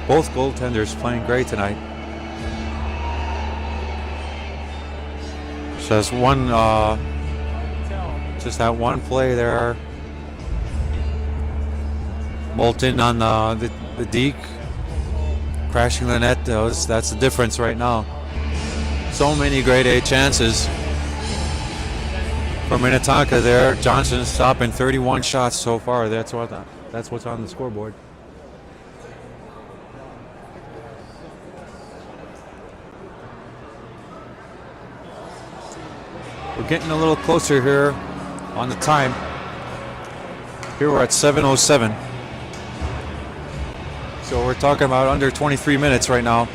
[SPEAKER 1] Both goaltenders playing great tonight. Just one, just that one play there. Moulton on the deke, crashing the net. That's the difference right now. So many grade A chances for Minnetonka there. Johnson stopping 31 shots so far. That's what's on the scoreboard. We're getting a little closer here on the time. Here we're at 7:07. So we're talking about under 23 minutes right now.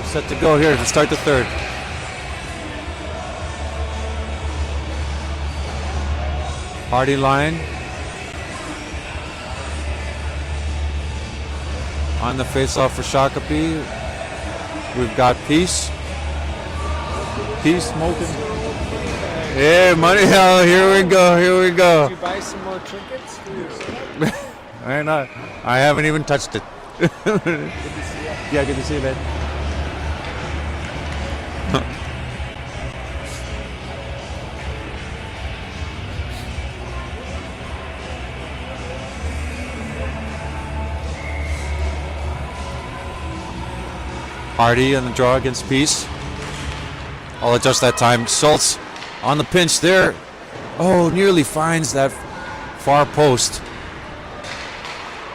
[SPEAKER 1] Set to go here to start the third. Hardy line on the face-off for Shakopee. We've got Peace smoking. Yeah, money. Oh, here we go.
[SPEAKER 2] Did you buy some more trinkets for yourself?
[SPEAKER 1] I haven't even touched it.
[SPEAKER 2] Good to see you.
[SPEAKER 1] Yeah, good to see you, man. Hardy on the draw against Peace. I'll adjust that time. Schultz on the pinch there. Oh, nearly finds that far post.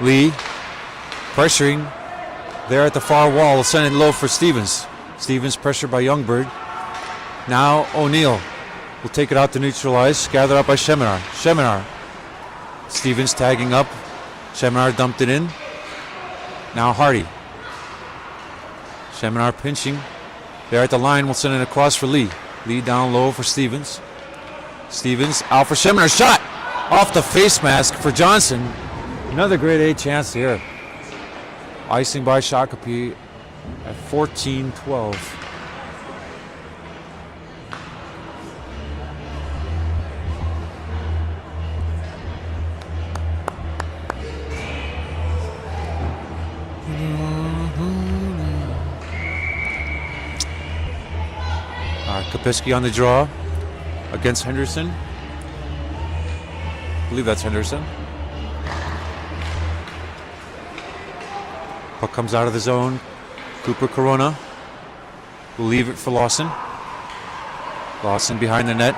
[SPEAKER 1] Lee pressuring there at the far wall. Will send it low for Stevens. Stevens pressured by Youngberg. Now O'Neill will take it out to neutralize. Gathered up by Sheminar. Sheminar. Stevens tagging up. Sheminar dumped it in. Now Hardy. Sheminar pinching. There at the line. Will send it across for Lee. Lee down low for Stevens. Stevens out for Sheminar. Shot off the face mask for Johnson. Another grade A chance here. Icing by Shakopee at 14-12. Kopiski on the draw against Henderson. I believe that's Henderson. Puck comes out of the zone. Cooper Corona will leave it for Lawson. Lawson behind the net.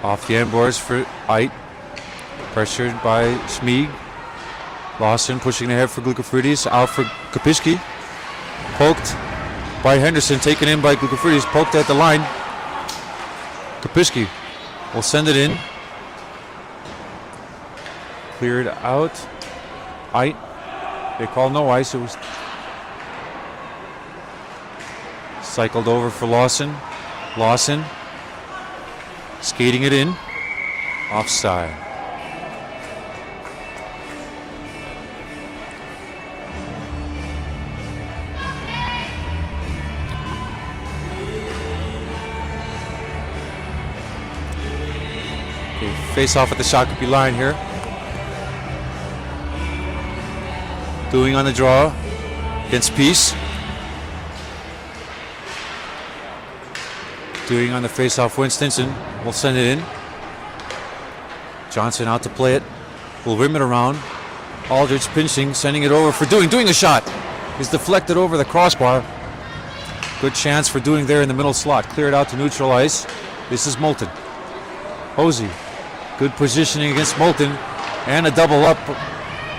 [SPEAKER 1] Off the end boards for Ait. Pressured by Schmieg. Lawson pushing ahead for Glukafridis. Out for Kopiski. Poked by Henderson. Taken in by Glukafridis. Poked at the line. Kopiski will send it in. Cleared out. Ait. They call no ice. It was cycled over for Lawson. Lawson skating it in. Offside. Okay, face off at the Shakopee line here. Doing on the draw against Peace. Doing on the face-off. Winstonson will send it in. Johnson out to play it. Will rim it around. Aldridge pinching, sending it over for Doing. Doing a shot. Is deflected over the crossbar. Good chance for Doing there in the middle slot. Cleared out to neutral ice. This is Moulton. Hosey. Good positioning against Moulton. And a double up.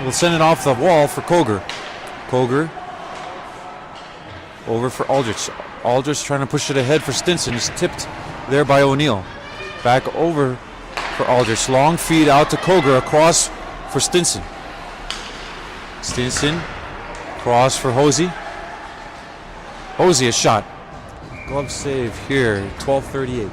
[SPEAKER 1] We'll send it off the wall for Koger. Koger over for Aldrich. Aldrich trying to push it ahead for Stinson. He's tipped there by O'Neill. Back over for Aldrich. Long feed out to Koger. Across for Stinson. Stinson. Cross for Hosey. Hosey a shot. Glove save here. 12:38.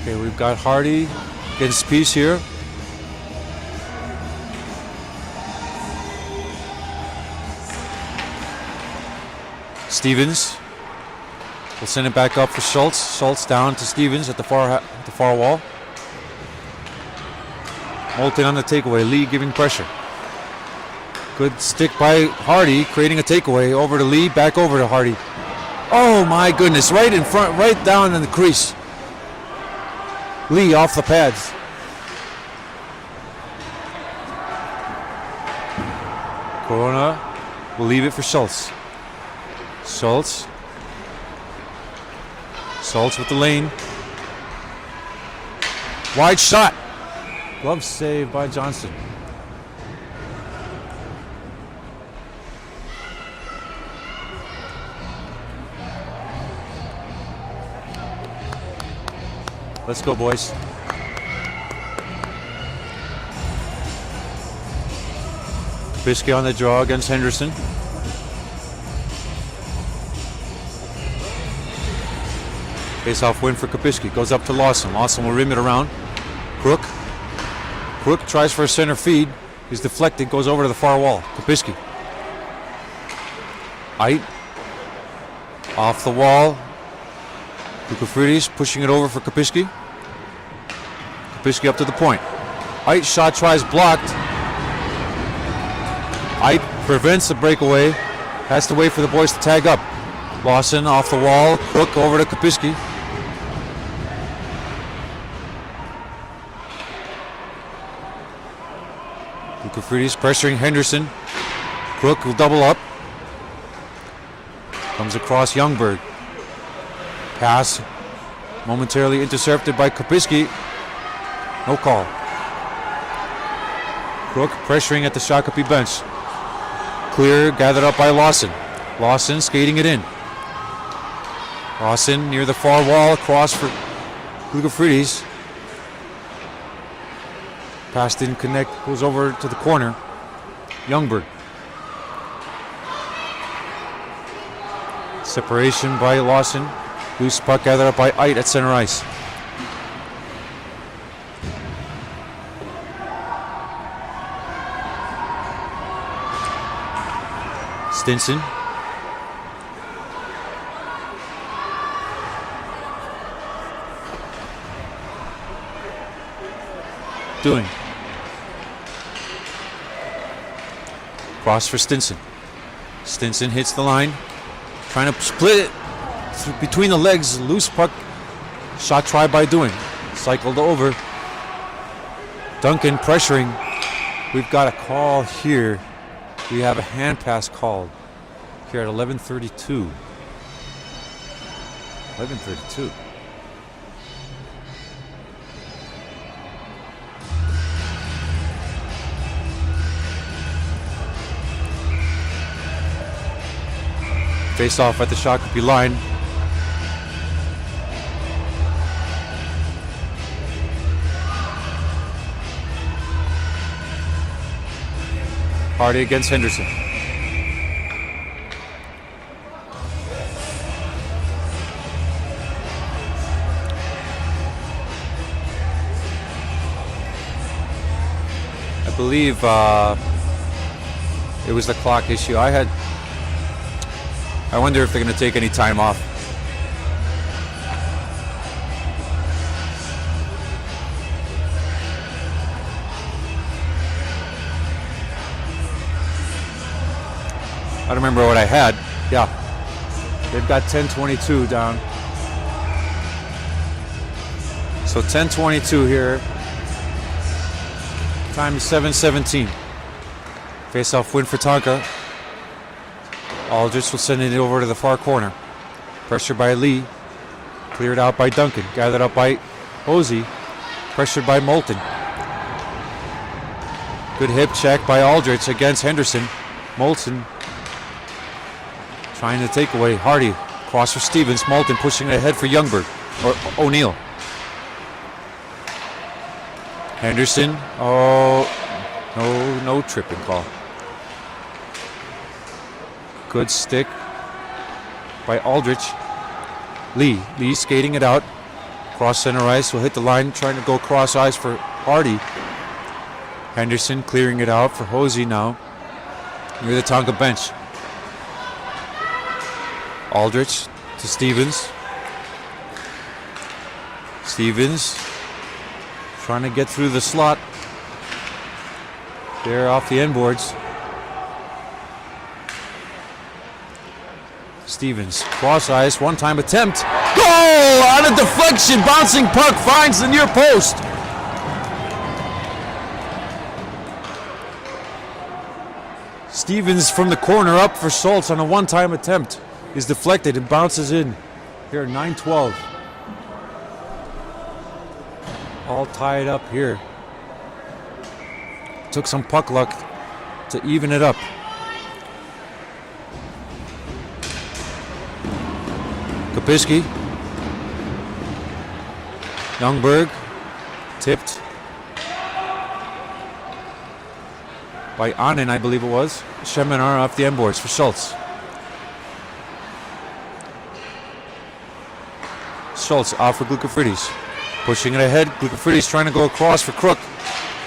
[SPEAKER 1] Okay, we've got Hardy against Peace here. Stevens will send it back up for Schultz. Schultz down to Stevens at the far wall. Moulton on the takeaway. Lee giving pressure. Good stick by Hardy, creating a takeaway over to Lee, back over to Hardy. Oh my goodness! Right in front, right down in the crease. Lee off the pads. Corona will leave it for Schultz. Schultz. Schultz with the lane. Wide shot. Glove save by Johnson. Let's go, boys. Kopiski on the draw against Henderson. Face-off win for Kopiski. Goes up to Lawson. Lawson will rim it around. Crook. Crook tries for a center feed. He's deflected. Goes over to the far wall. Kopiski. Ait. Off the wall. Glukafridis pushing it over for Kopiski. Kopiski up to the point. Ait shot tries blocked. Ait prevents the breakaway. Has to wait for the boys to tag up. Lawson off the wall. Crook over to Kopiski. Lukafridis pressuring Henderson. Crook will double up. Comes across Youngberg. Pass momentarily intercepted by Kopiski. No call. Crook pressuring at the Shakopee bench. Clear, gathered up by Lawson. Lawson skating it in. Lawson near the far wall, across for Lukafridis. Pass didn't connect, goes over to the corner. Youngberg. Separation by Lawson. Loose puck gathered up by Eit at center ice. Stinson. Doing. Cross for Stinson. Stinson hits the line. Trying to split it between the legs. Loose puck. Shot tried by Doing. Cycled over. Duncan pressuring. We've got a call here. We have a hand pass called here at 11:32. 11:32. Face off at the Shakopee line. Hardy against Henderson. I believe it was the clock issue. I wonder if they're going to take any time off. I don't remember what I had. Yeah. They've got 10:22 down. So 10:22 here. Time is 7:17. Face-off win for Tonka. Aldrich will send it over to the far corner. Pressure by Lee. Cleared out by Duncan. Gathered up by Hosey. Pressured by Moulton. Good hip check by Aldrich against Henderson. Moulton trying to take away. Hardy. Cross for Stevens. Moulton pushing it ahead for Youngberg. Or O'Neill. Henderson. Oh, no tripping call. Good stick by Aldrich. Lee skating it out. Cross center ice. Will hit the line. Trying to go cross ice for Hardy. Henderson clearing it out for Hosey now. Near the Tonka bench. Aldrich to Stevens. Stevens trying to get through the slot. There off the end boards. Stevens, cross ice, one-time attempt. Goal! On a deflection, bouncing puck finds the near post. Stevens from the corner up for Schultz on a one-time attempt. Is deflected and bounces in. Here at 9:12. All tied up here. Took some puck luck to even it up. Kopiski. Youngberg. Tipped by Annen, I believe it was. Sheminar off the end boards for Schultz. Schultz off for Glukafridis. Pushing it ahead. Glukafridis trying to go across for Crook.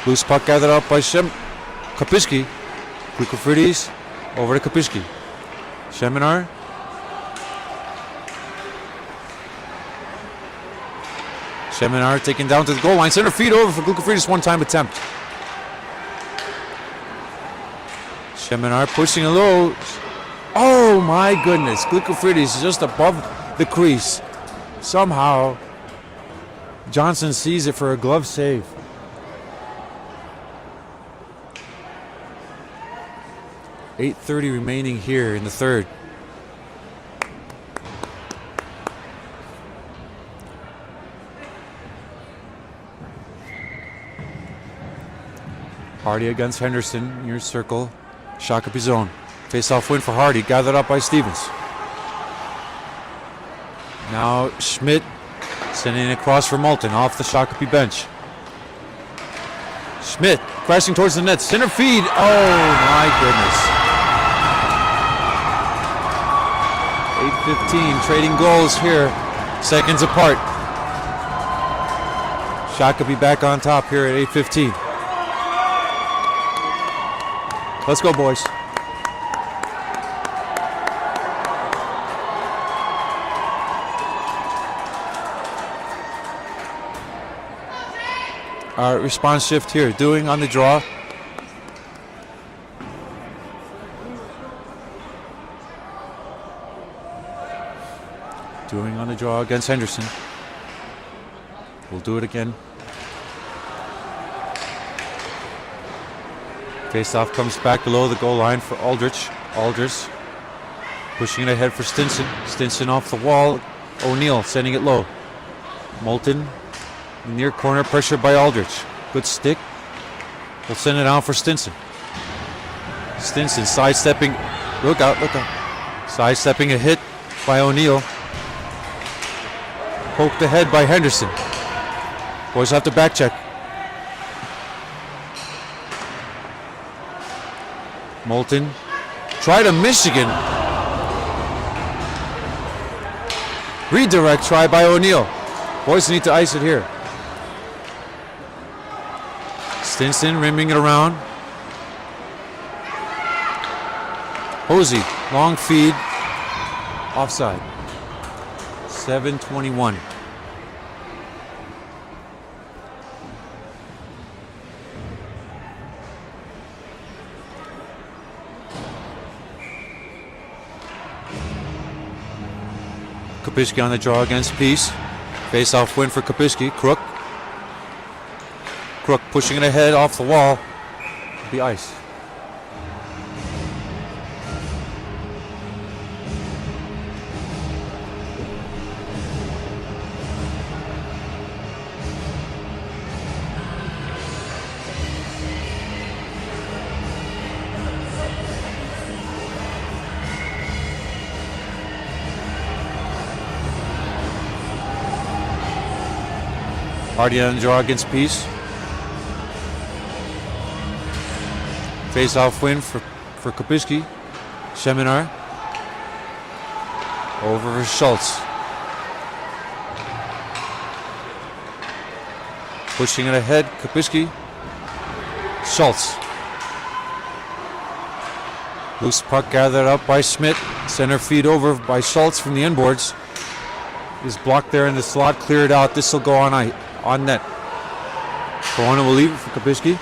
[SPEAKER 1] Loose puck gathered up by Kopiski. Glukafridis over to Kopiski. Sheminar. Sheminar taken down to the goal line. Center feed over for Glukafridis. One-time attempt. Sheminar pushing it low. Oh! Oh my goodness. Glicofridis is just above the crease. Somehow Johnson sees it for a glove save. .8:30 remaining here in the third. Hardy against Henderson, near circle, Shakopee zone. Face-off win for Hardy, gathered up by Stevens. Now Schmidt sending it across for Moulton, off the Shakopee bench. Schmidt crashing towards the net, center feed. Oh my goodness. 8:15, trading goals here, seconds apart. Shakopee back on top here at 8:15. Let's go, boys. Our response shift here, doing on the draw. Doing on the draw against Henderson. We'll do it again. Faceoff comes back below the goal line for Aldrich. Aldrich pushing it ahead for Stinson. Stinson off the wall. O'Neill sending it low. Moulton near corner, pressured by Aldrich. Good stick. We'll send it out for Stinson. Stinson sidestepping. Look out, look out. Sidestepping a hit by O'Neill. Poked ahead by Henderson. Boys have to back check. Moulton. Try to Michigan. Redirect try by O'Neill. Boys need to ice it here. Stinson rimming it around. Hosey, long feed. Offside. 7:21. Kopicki on the draw against Peace. Face-off win for Kopicki. Crook. Crook pushing it ahead off the wall. The ice. Hardy on the draw against Peace. Face-off win for Kopicki. Seminar. Over for Schultz. Pushing it ahead, Kopicki. Schultz. Loose puck gathered up by Schmidt. Center feed over by Schultz from the inboards. Is blocked there in the slot, cleared out. This will go on net. Corona will leave it for Kopicki,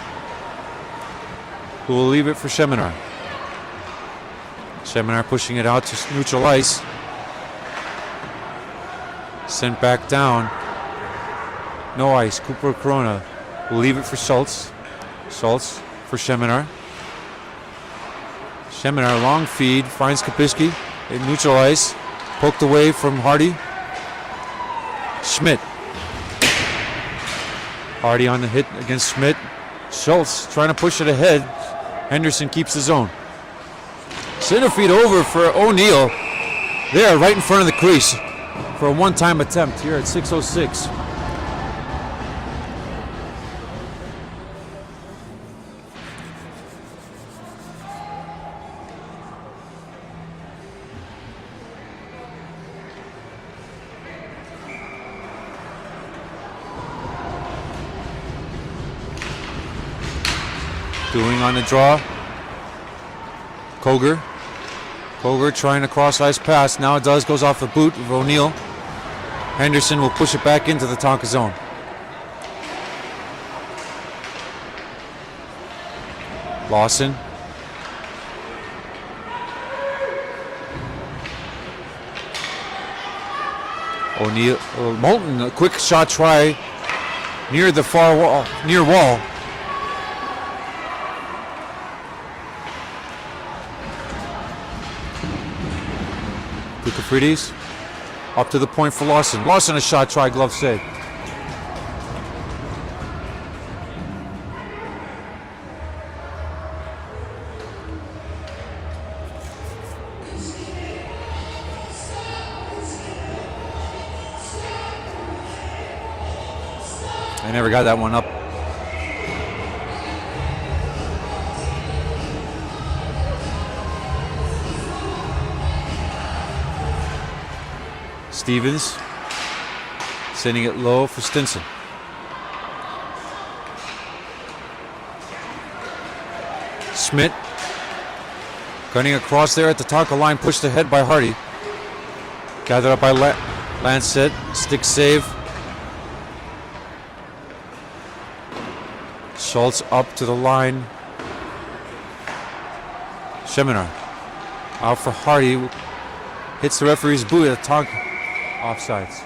[SPEAKER 1] who will leave it for Seminar. Seminar pushing it out to neutral ice. Sent back down. No ice. Cooper Corona will leave it for Schultz. Schultz for Seminar. Seminar long feed, finds Kopicki in neutral ice. Poked away from Hardy. Schmidt. Hardy on the hit against Schmidt. Schultz trying to push it ahead. Henderson keeps his own. Center feed over for O'Neill. They are right in front of the crease for a one-time attempt here at 6:06. Doing on the draw. Koger. Koger trying to cross ice pass. Now it goes off the boot of O'Neill. Henderson will push it back into the Tonka zone. Lawson. O'Neal, Moulton, a quick shot try near the far wall, near wall. Kukafridis up to the point for Lawson. Lawson a shot try, glove save. I never got that one up. Stevens sending it low for Stinson. Schmidt gunning across there at the Tonka line, pushed ahead by Hardy. Gathered up by Lancet, stick save. Schultz up to the line. Sheminar out for Hardy. Hits the referee's boot at the Tonka offsides.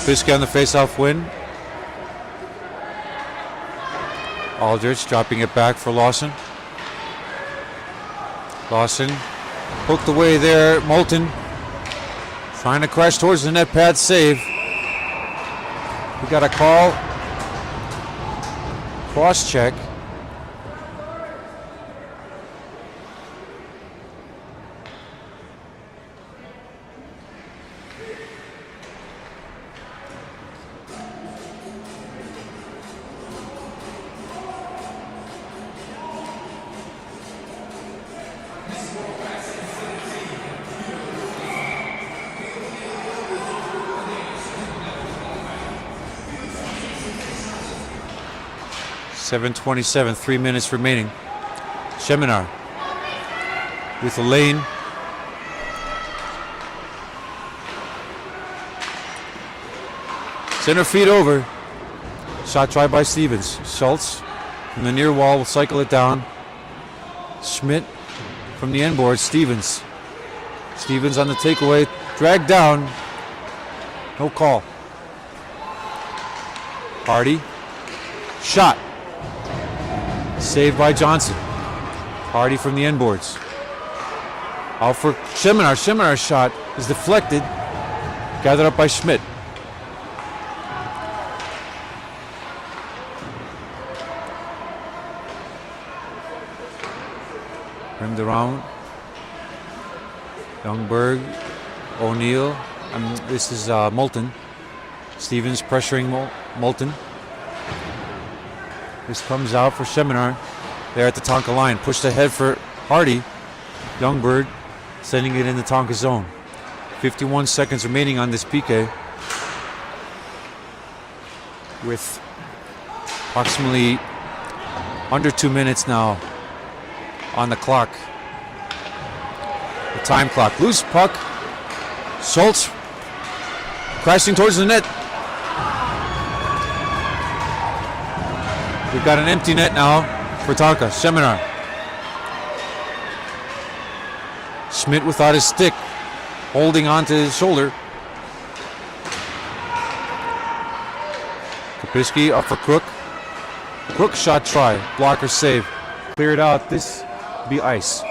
[SPEAKER 1] Fiske on the face-off win. Aldrich dropping it back for Lawson. Lawson hooked away there. Moulton trying to crash towards the net pad, save. We got a call. Cross check. .7:27, 3 minutes remaining. Sheminar with a lane. Center feed over. Shot try by Stevens. Schultz from the near wall will cycle it down. Schmidt from the end board. Stevens. Stevens on the takeaway. Dragged down. No call. Hardy. Shot. Saved by Johnson. Hardy from the end boards. Out for Sheminar. Sheminar's shot is deflected. Gathered up by Schmidt. Rimmed around. Youngberg. O'Neal. This is Moulton. Stevens pressuring Moulton. This comes out for Sheminar. There at the Tonka line. Pushed ahead for Hardy. Youngberg sending it in the Tonka zone. 51 seconds remaining on this PK. With approximately under 2 minutes now on the clock. The time clock. Loose puck. Schultz crashing towards the net. We've got an empty net now for Tonka. Sheminar. Schmidt without his stick. Holding onto his shoulder. Kapiski up for Crook. Crook shot try. Blocker save. Clear it out. This be ice.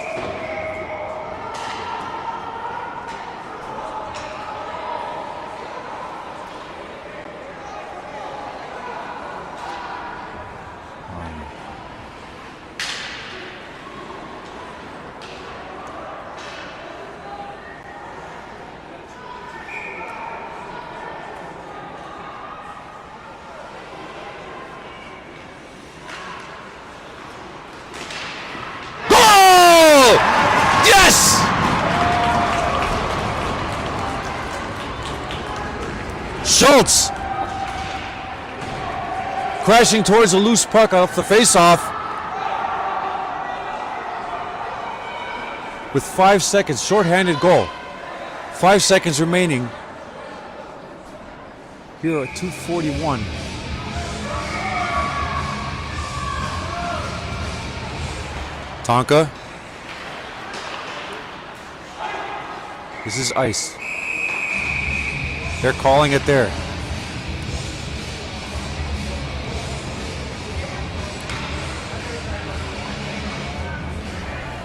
[SPEAKER 1] Yes! Schultz crashing towards a loose puck off the face-off. With 5 seconds, shorthanded goal. 5 seconds remaining. Here at 2:41. Tonka. This is ice. They're calling it there.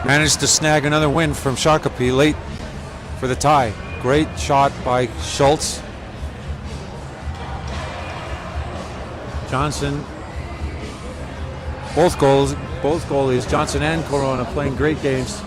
[SPEAKER 1] Managed to snag another win from Shakopee late for the tie. Great shot by Schultz. Johnson. Both goalies, Johnson and Corona, playing great games.